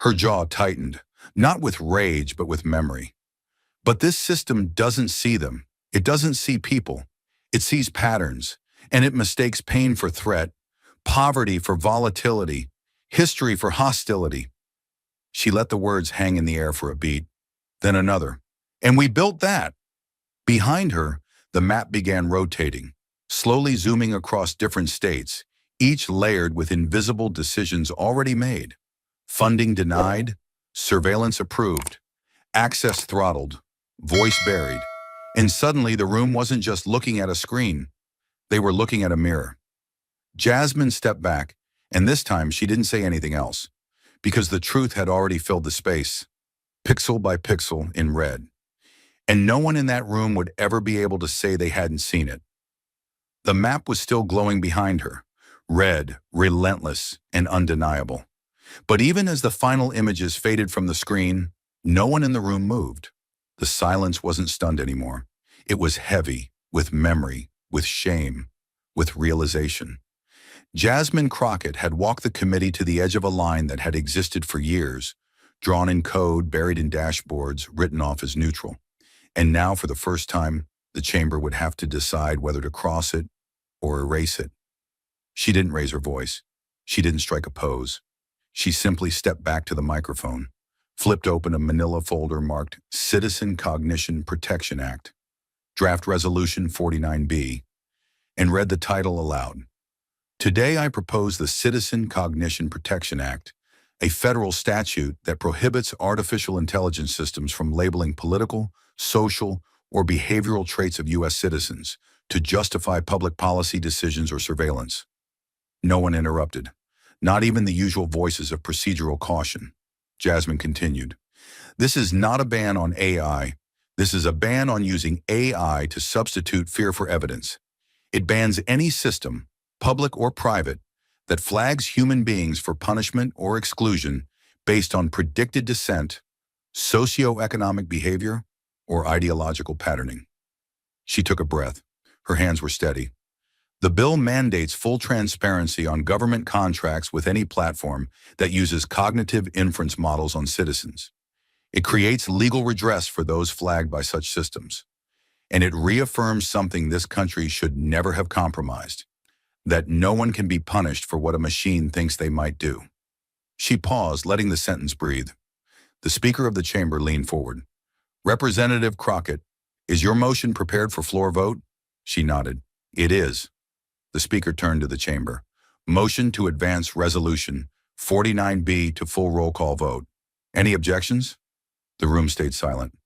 Her jaw tightened, not with rage, but with memory. But this system doesn't see them. It doesn't see people. It sees patterns, and it mistakes pain for threat, poverty for volatility, history for hostility. She let the words hang in the air for a beat, then another. And we built that. Behind her, the map began rotating, slowly zooming across different states, each layered with invisible decisions already made. Funding denied, surveillance approved, access throttled, voice buried. And suddenly the room wasn't just looking at a screen. They were looking at a mirror. Jasmine stepped back, and this time she didn't say anything else, because the truth had already filled the space, pixel by pixel in red. And no one in that room would ever be able to say they hadn't seen it. The map was still glowing behind her, red, relentless, and undeniable. But even as the final images faded from the screen, no one in the room moved. The silence wasn't stunned anymore. It was heavy, with memory, with shame, with realization. Jasmine Crockett had walked the committee to the edge of a line that had existed for years, drawn in code, buried in dashboards, written off as neutral. And now, for the first time, the chamber would have to decide whether to cross it or erase it. She didn't raise her voice. She didn't strike a pose. She simply stepped back to the microphone, flipped open a manila folder marked Citizen Cognition Protection Act, Draft Resolution 49B, and read the title aloud. Today I propose the Citizen Cognition Protection Act, a federal statute that prohibits artificial intelligence systems from labeling political, social, or behavioral traits of U.S. citizens to justify public policy decisions or surveillance. No one interrupted, not even the usual voices of procedural caution. Jasmine continued, "This is not a ban on AI. This is a ban on using AI to substitute fear for evidence. It bans any system, public or private, that flags human beings for punishment or exclusion based on predicted dissent, socioeconomic behavior, or ideological patterning." She took a breath. Her hands were steady. The bill mandates full transparency on government contracts with any platform that uses cognitive inference models on citizens. It creates legal redress for those flagged by such systems. And it reaffirms something this country should never have compromised, that no one can be punished for what a machine thinks they might do. She paused, letting the sentence breathe. The Speaker of the Chamber leaned forward. "Representative Crockett, is your motion prepared for floor vote?" She nodded. "It is." The Speaker turned to the chamber. "Motion to advance Resolution 49B to full roll call vote. Any objections?" The room stayed silent.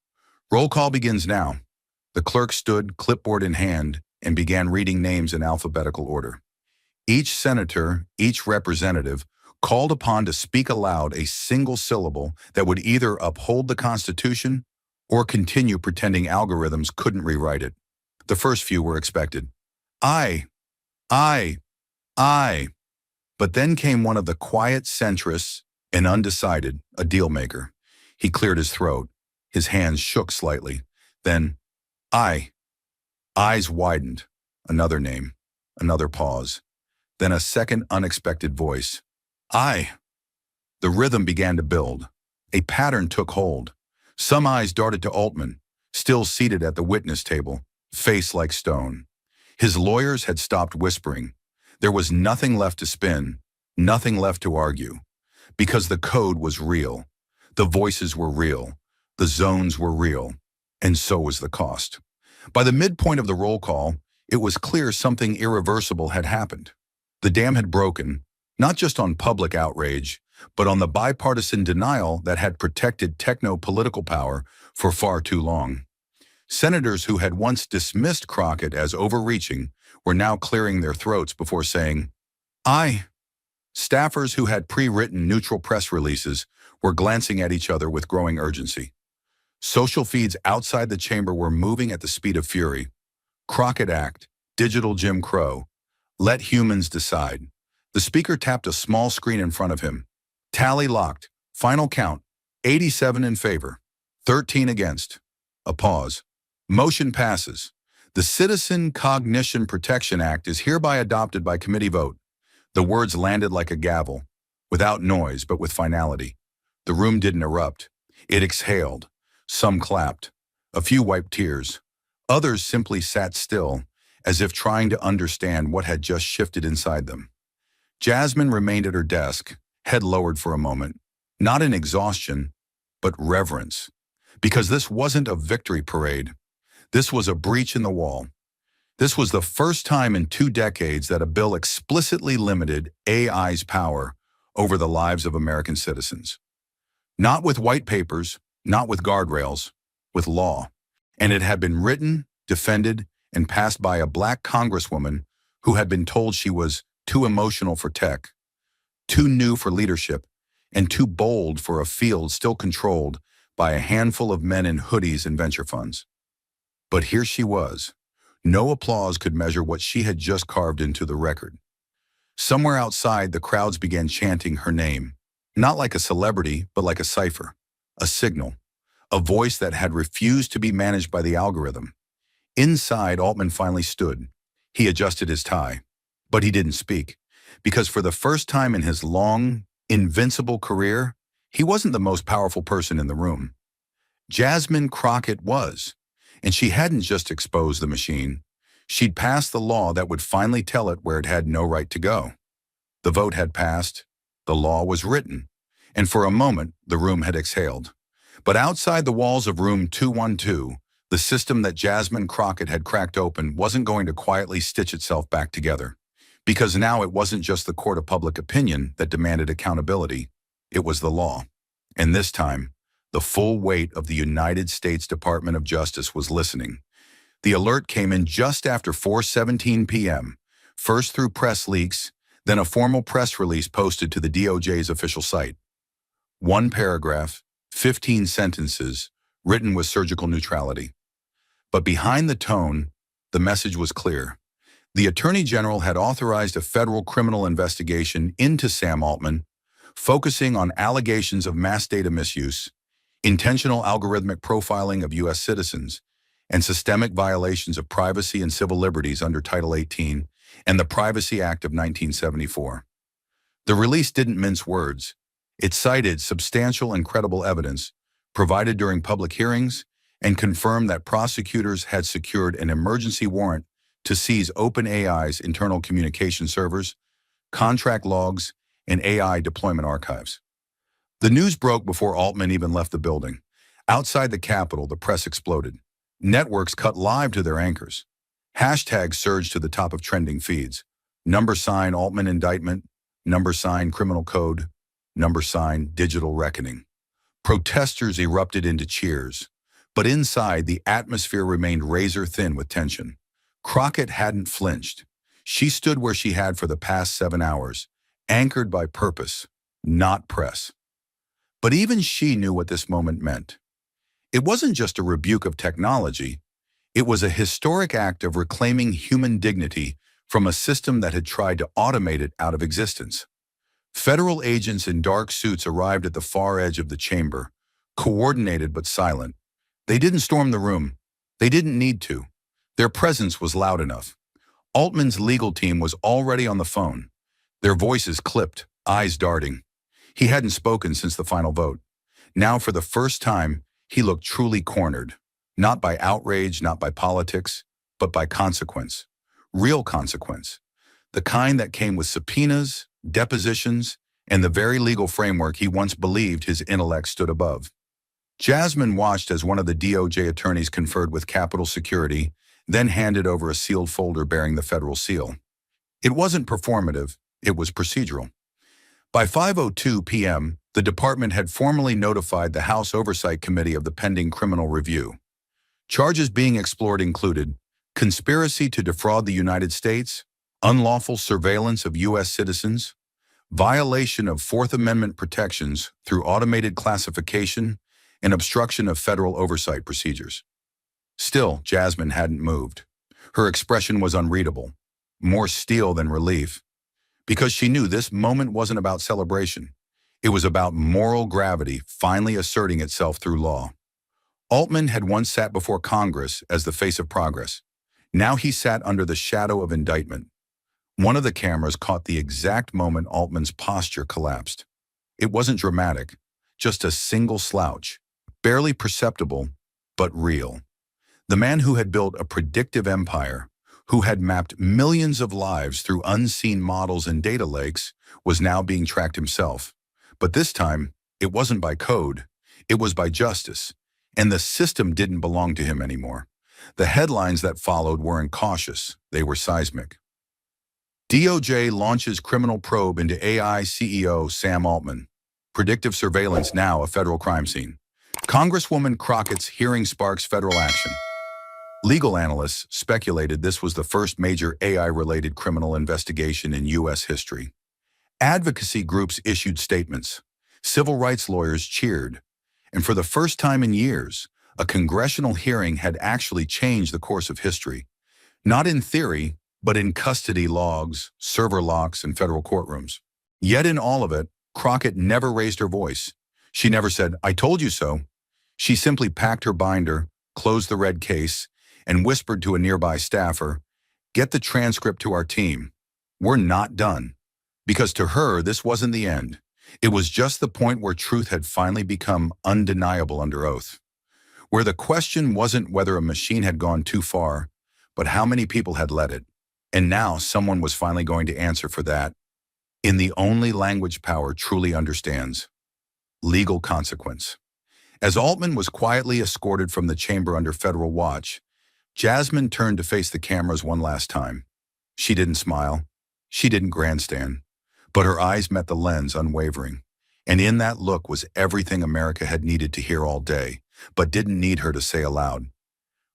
"Roll call begins now." The clerk stood, clipboard in hand, and began reading names in alphabetical order. Each senator, each representative, called upon to speak aloud a single syllable that would either uphold the Constitution or continue pretending algorithms couldn't rewrite it. The first few were expected. "Aye. Aye. Aye." But then came one of the quiet centrists, an undecided, a deal maker. He cleared his throat. His hands shook slightly. Then, "Aye." Eyes widened. Another name. Another pause. Then a second unexpected voice. "Aye." The rhythm began to build. A pattern took hold. Some eyes darted to Altman, still seated at the witness table, face like stone. His lawyers had stopped whispering. There was nothing left to spin, nothing left to argue. Because the code was real. The voices were real. The zones were real. And so was the cost. By the midpoint of the roll call, it was clear something irreversible had happened. The dam had broken, not just on public outrage, but on the bipartisan denial that had protected techno-political power for far too long. Senators who had once dismissed Crockett as overreaching were now clearing their throats before saying, "Aye." Staffers who had pre-written neutral press releases were glancing at each other with growing urgency. Social feeds outside the chamber were moving at the speed of fury. Crockett Act, digital Jim Crow. Let humans decide. The speaker tapped a small screen in front of him. Tally locked. Final count. 87 in favor. 13 against. A pause. Motion passes. The Citizen Cognition Protection Act is hereby adopted by committee vote. The words landed like a gavel, without noise but with finality. The room didn't erupt. It exhaled. Some clapped. A few wiped tears. Others simply sat still, as if trying to understand what had just shifted inside them. Jasmine remained at her desk, head lowered for a moment, not in exhaustion, but reverence. Because this wasn't a victory parade. This was a breach in the wall. This was the first time in 2 decades that a bill explicitly limited AI's power over the lives of American citizens. Not with white papers, not with guardrails, with law. And it had been written, defended, and passed by a black congresswoman who had been told she was too emotional for tech, too new for leadership, and too bold for a field still controlled by a handful of men in hoodies and venture funds. But here she was. No applause could measure what she had just carved into the record. Somewhere outside, the crowds began chanting her name, not like a celebrity, but like a cipher, a signal, a voice that had refused to be managed by the algorithm. Inside, Altman finally stood. He adjusted his tie, but he didn't speak, because for the first time in his long, invincible career, he wasn't the most powerful person in the room. Jasmine Crockett was. And she hadn't just exposed the machine. She'd passed the law that would finally tell it where it had no right to go. The vote had passed. The law was written. And for a moment, the room had exhaled. But outside the walls of room 212, the system that Jasmine Crockett had cracked open wasn't going to quietly stitch itself back together. Because now it wasn't just the court of public opinion that demanded accountability. It was the law. And this time, the full weight of the United States Department of Justice was listening. The alert came in just after 4:17 p.m., first through press leaks, then a formal press release posted to the DOJ's official site. 1 paragraph, 15 sentences, written with surgical neutrality. But behind the tone, the message was clear. The Attorney General had authorized a federal criminal investigation into Sam Altman, focusing on allegations of mass data misuse, intentional algorithmic profiling of U.S. citizens, and systemic violations of privacy and civil liberties under Title 18 and the Privacy Act of 1974. The release didn't mince words. It cited substantial and credible evidence provided during public hearings and confirmed that prosecutors had secured an emergency warrant to seize OpenAI's internal communication servers, contract logs, and AI deployment archives. The news broke before Altman even left the building. Outside the Capitol, the press exploded. Networks cut live to their anchors. Hashtags surged to the top of trending feeds. # Altman indictment, # criminal code, # digital reckoning. Protesters erupted into cheers. But inside, the atmosphere remained razor-thin with tension. Crockett hadn't flinched. She stood where she had for the past 7 hours, anchored by purpose, not press. But even she knew what this moment meant. It wasn't just a rebuke of technology. It was a historic act of reclaiming human dignity from a system that had tried to automate it out of existence. Federal agents in dark suits arrived at the far edge of the chamber, coordinated but silent. They didn't storm the room. They didn't need to. Their presence was loud enough. Altman's legal team was already on the phone, their voices clipped, eyes darting. He hadn't spoken since the final vote. Now, for the first time, he looked truly cornered, not by outrage, not by politics, but by consequence. Real consequence. The kind that came with subpoenas, depositions, and the very legal framework he once believed his intellect stood above. Jasmine watched as one of the DOJ attorneys conferred with Capitol Security, then handed over a sealed folder bearing the federal seal. It wasn't performative, it was procedural. By 5:02 p.m., the department had formally notified the House Oversight Committee of the pending criminal review. Charges being explored included conspiracy to defraud the United States, unlawful surveillance of U.S. citizens, violation of Fourth Amendment protections through automated classification, and obstruction of federal oversight procedures. Still, Jasmine hadn't moved. Her expression was unreadable, more steel than relief, because she knew this moment wasn't about celebration. It was about moral gravity finally asserting itself through law. Altman had once sat before Congress as the face of progress. Now he sat under the shadow of indictment. One of the cameras caught the exact moment Altman's posture collapsed. It wasn't dramatic, just a single slouch, barely perceptible, but real. The man who had built a predictive empire, who had mapped millions of lives through unseen models and data lakes, was now being tracked himself. But this time, it wasn't by code, it was by justice, and the system didn't belong to him anymore. The headlines that followed weren't cautious, they were seismic. DOJ launches criminal probe into AI CEO Sam Altman. Predictive surveillance now a federal crime scene. Congresswoman Crockett's hearing sparks federal action. Legal analysts speculated this was the first major AI-related criminal investigation in U.S. history. Advocacy groups issued statements. Civil rights lawyers cheered. And for the first time in years, a congressional hearing had actually changed the course of history. Not in theory, but in custody logs, server locks, and federal courtrooms. Yet in all of it, Crockett never raised her voice. She never said, "I told you so." She simply packed her binder, closed the red case, and whispered to a nearby staffer, "Get the transcript to our team. We're not done." Because to her, this wasn't the end. It was just the point where truth had finally become undeniable under oath. Where the question wasn't whether a machine had gone too far, but how many people had let it. And now someone was finally going to answer for that, in the only language power truly understands: legal consequence. As Altman was quietly escorted from the chamber under federal watch, Jasmine turned to face the cameras one last time. She didn't smile. She didn't grandstand. But her eyes met the lens unwavering. And in that look was everything America had needed to hear all day, but didn't need her to say aloud.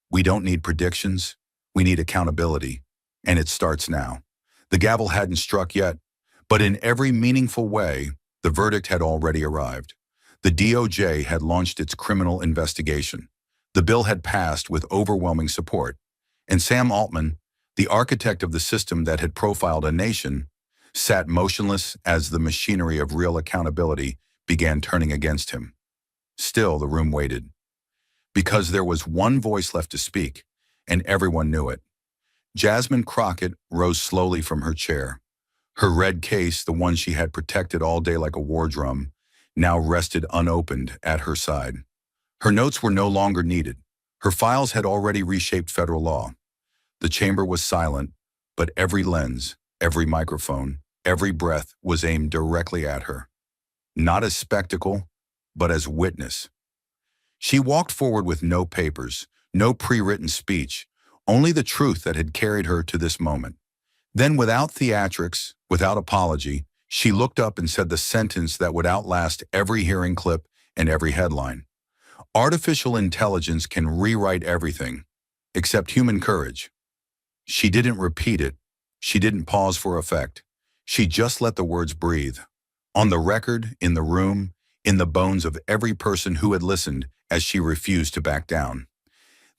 We don't need predictions. We need accountability. And it starts now. The gavel hadn't struck yet, but in every meaningful way, the verdict had already arrived. The DOJ had launched its criminal investigation. The bill had passed with overwhelming support. And Sam Altman, the architect of the system that had profiled a nation, sat motionless as the machinery of real accountability began turning against him. Still, the room waited. Because there was one voice left to speak, and everyone knew it. Jasmine Crockett rose slowly from her chair. Her red case, the one she had protected all day like a war drum, now rested unopened at her side. Her notes were no longer needed. Her files had already reshaped federal law. The chamber was silent, but every lens, every microphone, every breath was aimed directly at her. Not as spectacle, but as witness. She walked forward with no papers, no pre-written speech, only the truth that had carried her to this moment. Then, without theatrics, without apology, she looked up and said the sentence that would outlast every hearing clip and every headline. Artificial intelligence can rewrite everything, except human courage. She didn't repeat it. She didn't pause for effect. She just let the words breathe. On the record, in the room, in the bones of every person who had listened as she refused to back down.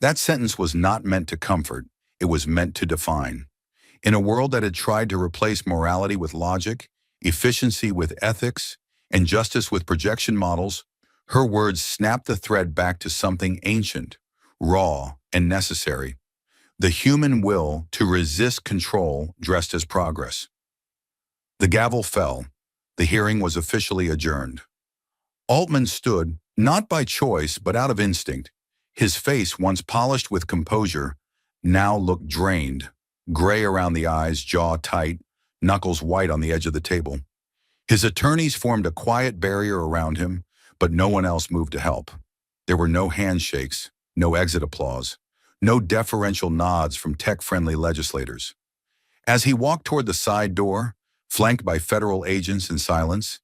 That sentence was not meant to comfort. It was meant to define. In a world that had tried to replace morality with logic, efficiency with ethics, and justice with projection models, her words snapped the thread back to something ancient, raw, and necessary. The human will to resist control dressed as progress. The gavel fell. The hearing was officially adjourned. Altman stood, not by choice but out of instinct. His face, once polished with composure, now looked drained, gray around the eyes, jaw tight, knuckles white on the edge of the table. His attorneys formed a quiet barrier around him, but no one else moved to help. There were no handshakes, no exit applause, no deferential nods from tech-friendly legislators. As he walked toward the side door, flanked by federal agents in silence,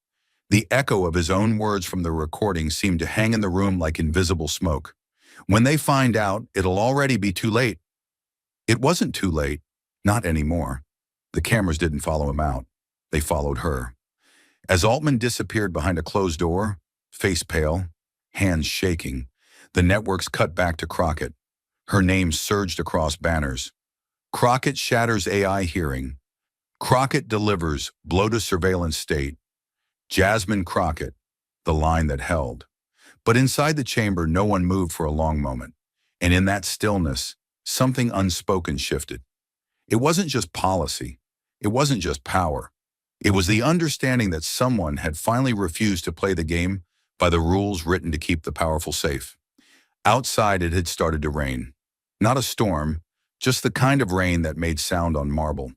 the echo of his own words from the recording seemed to hang in the room like invisible smoke. When they find out, it'll already be too late. It wasn't too late. Not anymore. The cameras didn't follow him out. They followed her. As Altman disappeared behind a closed door, face pale, hands shaking, the networks cut back to Crockett. Her name surged across banners. Crockett shatters AI hearing. Crockett delivers blow to surveillance state. Jasmine Crockett, the line that held. But inside the chamber, no one moved for a long moment. And in that stillness, something unspoken shifted. It wasn't just policy. It wasn't just power. It was the understanding that someone had finally refused to play the game by the rules written to keep the powerful safe. Outside, it had started to rain. Not a storm, just the kind of rain that made sound on marble.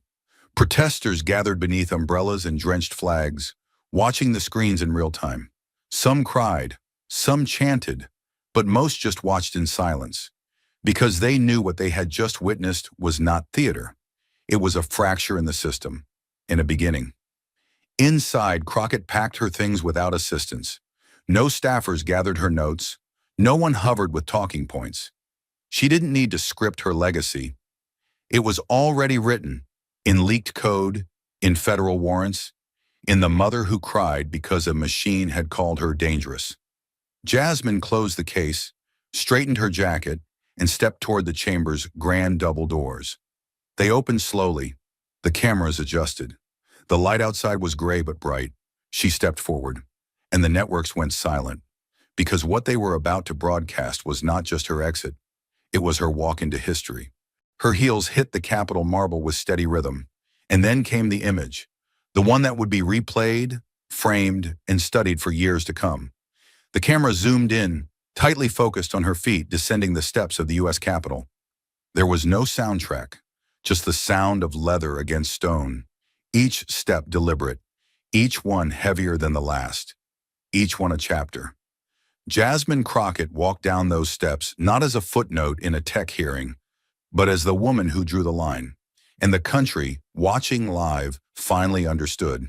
Protesters gathered beneath umbrellas and drenched flags, watching the screens in real time. Some cried, some chanted, but most just watched in silence, because they knew what they had just witnessed was not theater. It was a fracture in the system, in a beginning. Inside, Crockett packed her things without assistance. No staffers gathered her notes. No one hovered with talking points. She didn't need to script her legacy. It was already written, in leaked code, in federal warrants, in the mother who cried because a machine had called her dangerous. Jasmine closed the case, straightened her jacket, and stepped toward the chamber's grand double doors. They opened slowly. The cameras adjusted. The light outside was gray but bright. She stepped forward, and the networks went silent, because what they were about to broadcast was not just her exit. It was her walk into history. Her heels hit the Capitol marble with steady rhythm, and then came the image, the one that would be replayed, framed, and studied for years to come. The camera zoomed in, tightly focused on her feet descending the steps of the U.S. Capitol. There was no soundtrack, just the sound of leather against stone, each step deliberate, each one heavier than the last, each one a chapter. Jasmine Crockett walked down those steps not as a footnote in a tech hearing, but as the woman who drew the line. And the country, watching live, finally understood.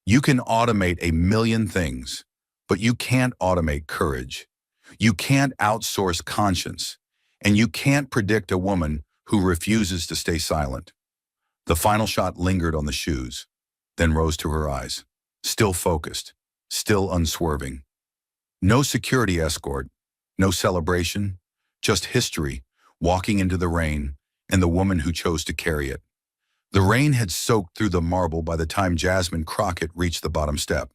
You can automate a million things, but you can't automate courage. You can't outsource conscience, and you can't predict a woman who refuses to stay silent. The final shot lingered on the shoes, then rose to her eyes, still focused, still unswerving. No security escort, no celebration, just history walking into the rain and the woman who chose to carry it. The rain had soaked through the marble by the time Jasmine Crockett reached the bottom step.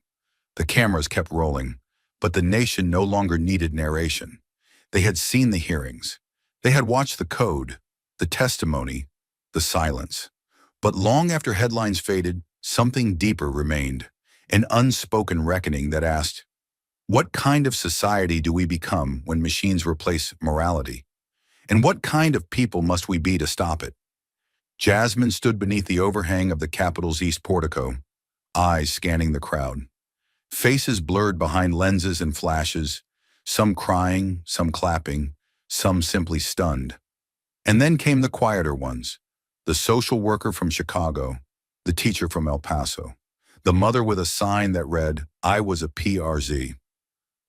The cameras kept rolling, but the nation no longer needed narration. They had seen the hearings. They had watched the code, the testimony, the silence. But long after headlines faded, something deeper remained, an unspoken reckoning that asked, what kind of society do we become when machines replace morality? And what kind of people must we be to stop it? Jasmine stood beneath the overhang of the Capitol's east portico, eyes scanning the crowd. Faces blurred behind lenses and flashes, some crying, some clapping, some simply stunned. And then came the quieter ones, the social worker from Chicago, the teacher from El Paso, the mother with a sign that read, "I was a PRZ."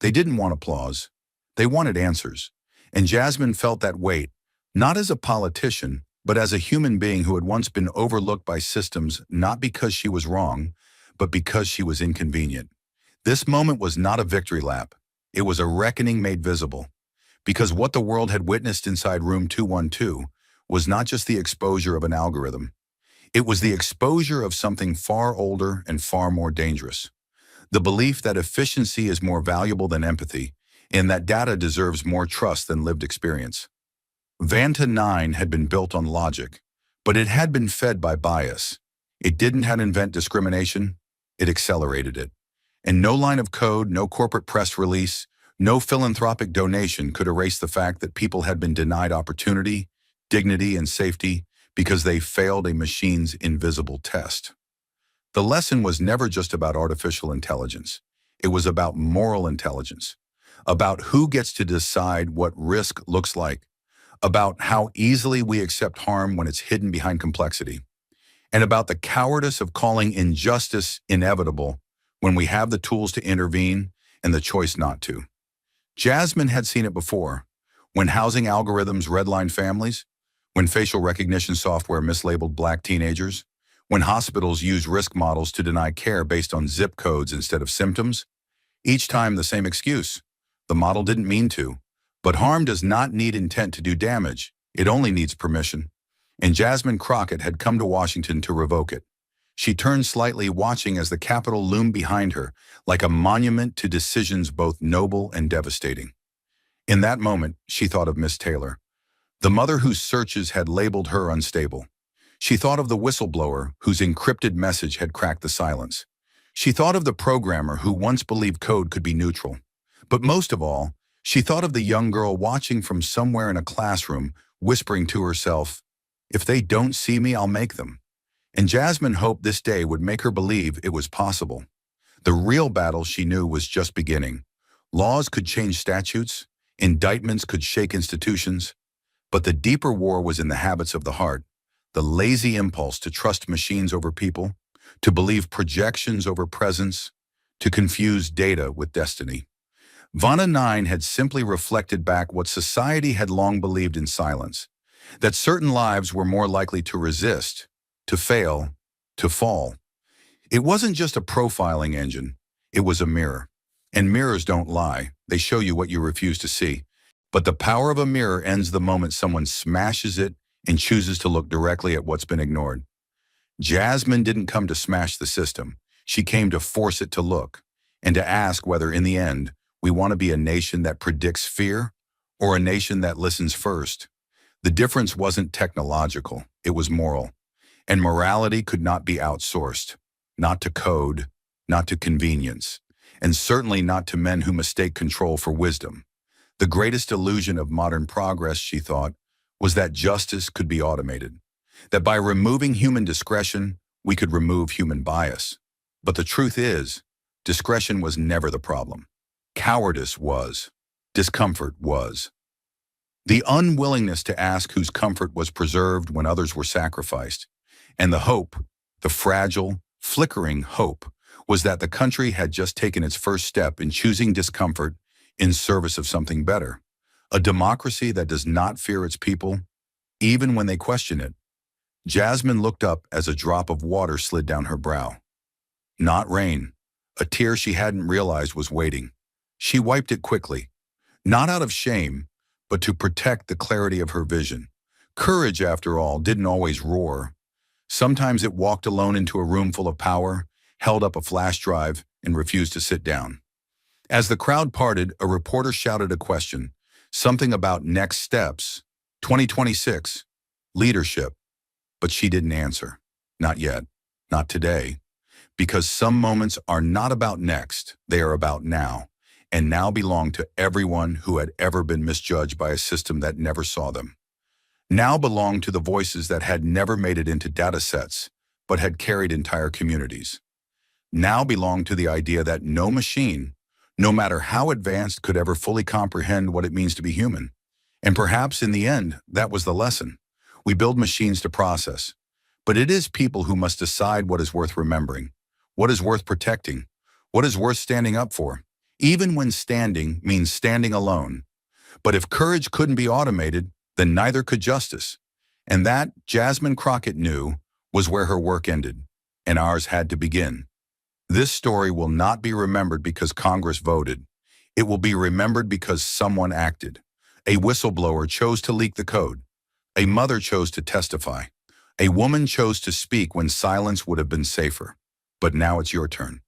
They didn't want applause. They wanted answers. And Jasmine felt that weight, not as a politician, but as a human being who had once been overlooked by systems, not because she was wrong, but because she was inconvenient. This moment was not a victory lap. It was a reckoning made visible. Because what the world had witnessed inside room 212 was not just the exposure of an algorithm. It was the exposure of something far older and far more dangerous. The belief that efficiency is more valuable than empathy, and that data deserves more trust than lived experience. Vanta 9 had been built on logic, but it had been fed by bias. It didn't invent discrimination, it accelerated it. And no line of code, no corporate press release, no philanthropic donation could erase the fact that people had been denied opportunity, dignity, and safety because they failed a machine's invisible test. The lesson was never just about artificial intelligence. It was about moral intelligence, about who gets to decide what risk looks like, about how easily we accept harm when it's hidden behind complexity, and about the cowardice of calling injustice inevitable when we have the tools to intervene and the choice not to. Jasmine had seen it before. When housing algorithms redline families? When facial recognition software mislabeled black teenagers? When hospitals use risk models to deny care based on zip codes instead of symptoms? Each time the same excuse. The model didn't mean to. But harm does not need intent to do damage. It only needs permission. And Jasmine Crockett had come to Washington to revoke it. She turned slightly, watching as the Capitol loomed behind her, like a monument to decisions both noble and devastating. In that moment, she thought of Miss Taylor, the mother whose searches had labeled her unstable. She thought of the whistleblower whose encrypted message had cracked the silence. She thought of the programmer who once believed code could be neutral. But most of all, she thought of the young girl watching from somewhere in a classroom, whispering to herself, "If they don't see me, I'll make them." And Jasmine hoped this day would make her believe it was possible. The real battle, she knew, was just beginning. Laws could change statutes, indictments could shake institutions, but the deeper war was in the habits of the heart, the lazy impulse to trust machines over people, to believe projections over presence, to confuse data with destiny. Vana 9 had simply reflected back what society had long believed in silence, that certain lives were more likely to resist, to fail, to fall. It wasn't just a profiling engine, it was a mirror. And mirrors don't lie, they show you what you refuse to see. But the power of a mirror ends the moment someone smashes it and chooses to look directly at what's been ignored. Jasmine didn't come to smash the system, she came to force it to look, and to ask whether in the end, we want to be a nation that predicts fear or a nation that listens first. The difference wasn't technological, it was moral. And morality could not be outsourced, not to code, not to convenience, and certainly not to men who mistake control for wisdom. The greatest illusion of modern progress, she thought, was that justice could be automated, that by removing human discretion, we could remove human bias. But the truth is, discretion was never the problem. Cowardice was. Discomfort was. The unwillingness to ask whose comfort was preserved when others were sacrificed. And the hope, the fragile, flickering hope, was that the country had just taken its first step in choosing discomfort in service of something better. A democracy that does not fear its people, even when they question it. Jasmine looked up as a drop of water slid down her brow. Not rain. A tear she hadn't realized was waiting. She wiped it quickly, not out of shame, but to protect the clarity of her vision. Courage, after all, didn't always roar. Sometimes it walked alone into a room full of power, held up a flash drive, and refused to sit down. As the crowd parted, a reporter shouted a question, something about next steps, 2026, leadership. But she didn't answer. Not yet. Not today. Because some moments are not about next, they are about now. And now belong to everyone who had ever been misjudged by a system that never saw them. Now belong to the voices that had never made it into data sets, but had carried entire communities. Now belong to the idea that no machine, no matter how advanced, could ever fully comprehend what it means to be human. And perhaps in the end, that was the lesson. We build machines to process, but it is people who must decide what is worth remembering, what is worth protecting, what is worth standing up for, even when standing means standing alone. But if courage couldn't be automated, then neither could justice. And that, Jasmine Crockett knew, was where her work ended, and ours had to begin. This story will not be remembered because Congress voted. It will be remembered because someone acted. A whistleblower chose to leak the code. A mother chose to testify. A woman chose to speak when silence would have been safer. But now it's your turn.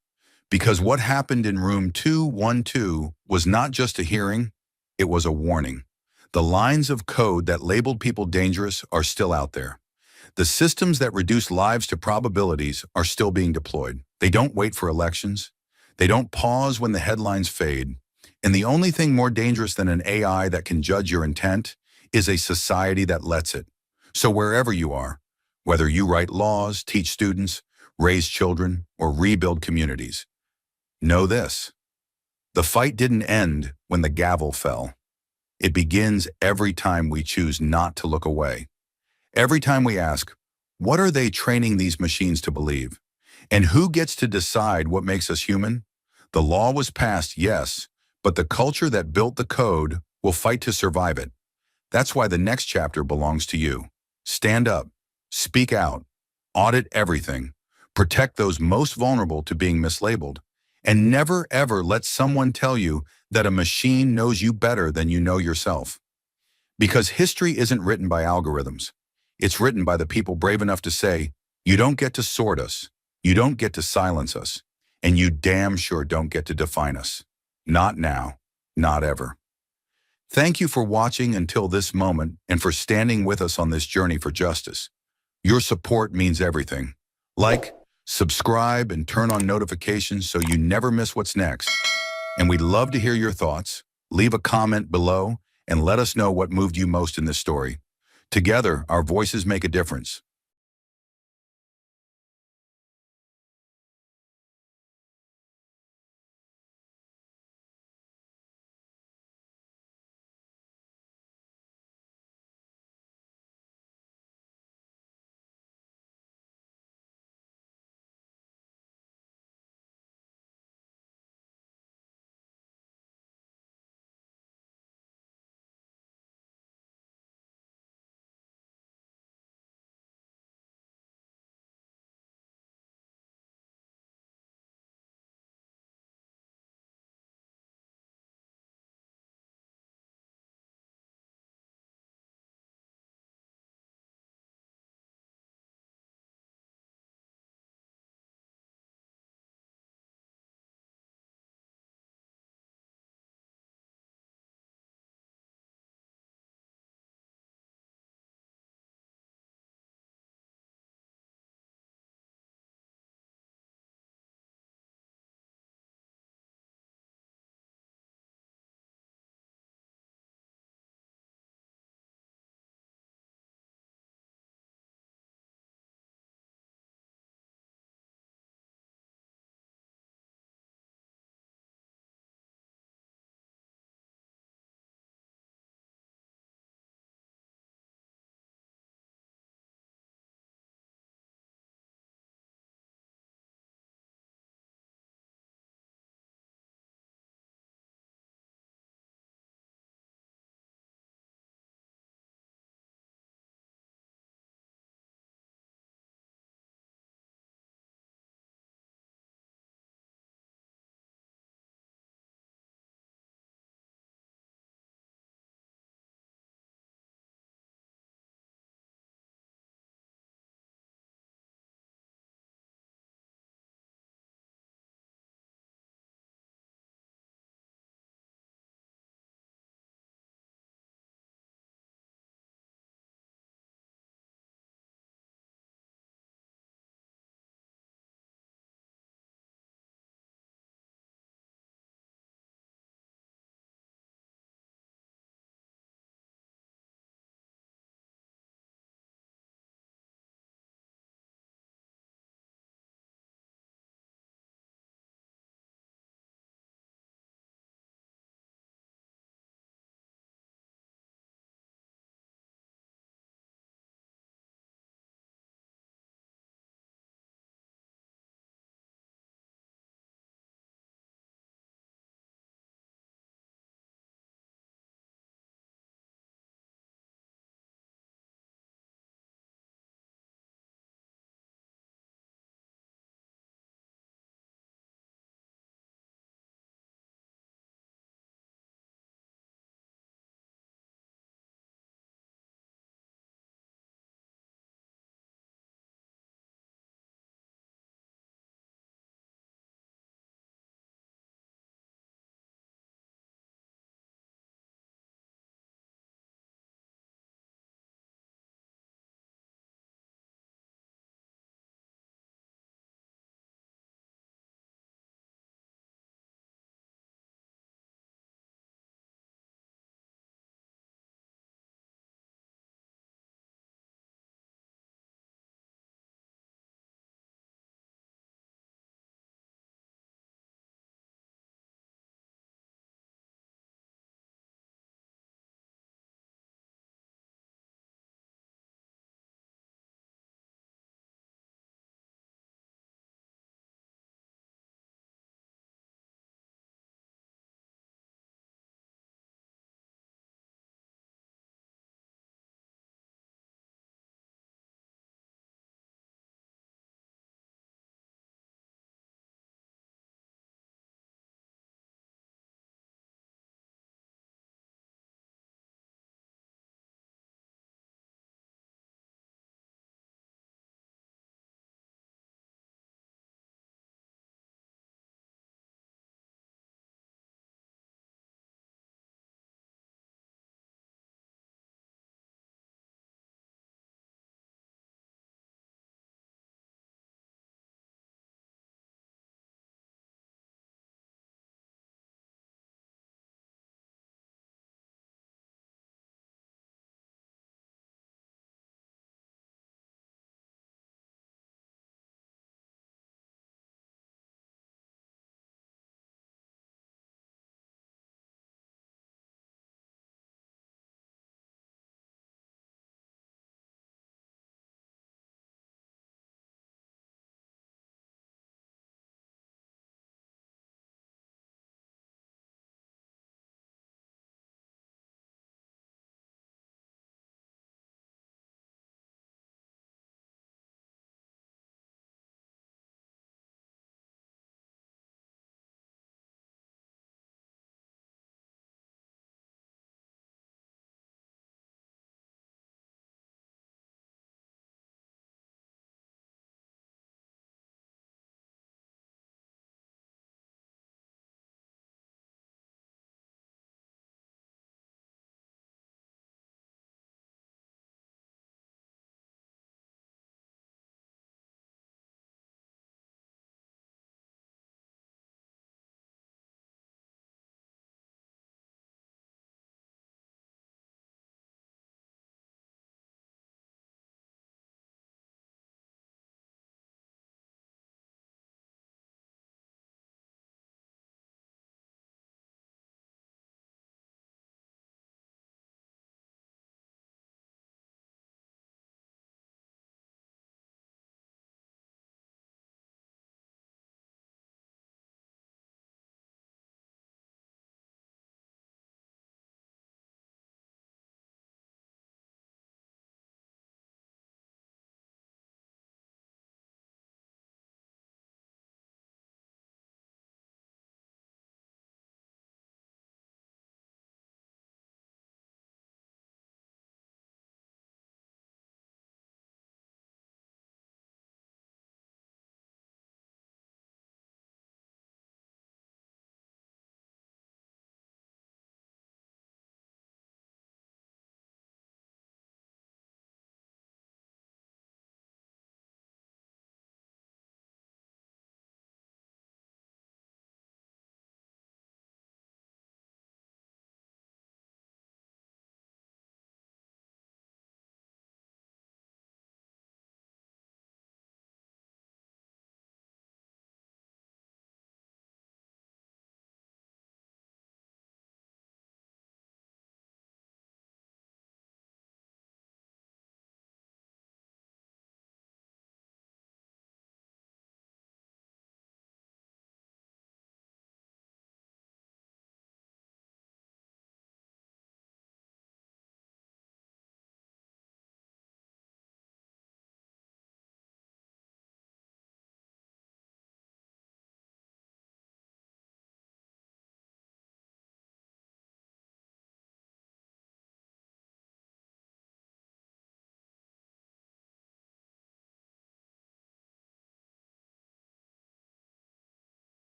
Because what happened in room 212 was not just a hearing, it was a warning. The lines of code that labeled people dangerous are still out there. The systems that reduce lives to probabilities are still being deployed. They don't wait for elections. They don't pause when the headlines fade. And the only thing more dangerous than an AI that can judge your intent is a society that lets it. So wherever you are, whether you write laws, teach students, raise children, or rebuild communities, know this: the fight didn't end when the gavel fell. It begins every time we choose not to look away. Every time we ask, what are they training these machines to believe? And who gets to decide what makes us human? The law was passed, yes, but the culture that built the code will fight to survive it. That's why the next chapter belongs to you. Stand up, speak out, audit everything, protect those most vulnerable to being mislabeled, and never ever let someone tell you that a machine knows you better than you know yourself. Because history isn't written by algorithms. It's written by the people brave enough to say, you don't get to sort us, you don't get to silence us, and you damn sure don't get to define us. Not now, not ever. Thank you for watching until this moment and for standing with us on this journey for justice. Your support means everything. Like, subscribe, and turn on notifications so you never miss what's next. And we'd love to hear your thoughts. Leave a comment below and let us know what moved you most in this story. Together, our voices make a difference.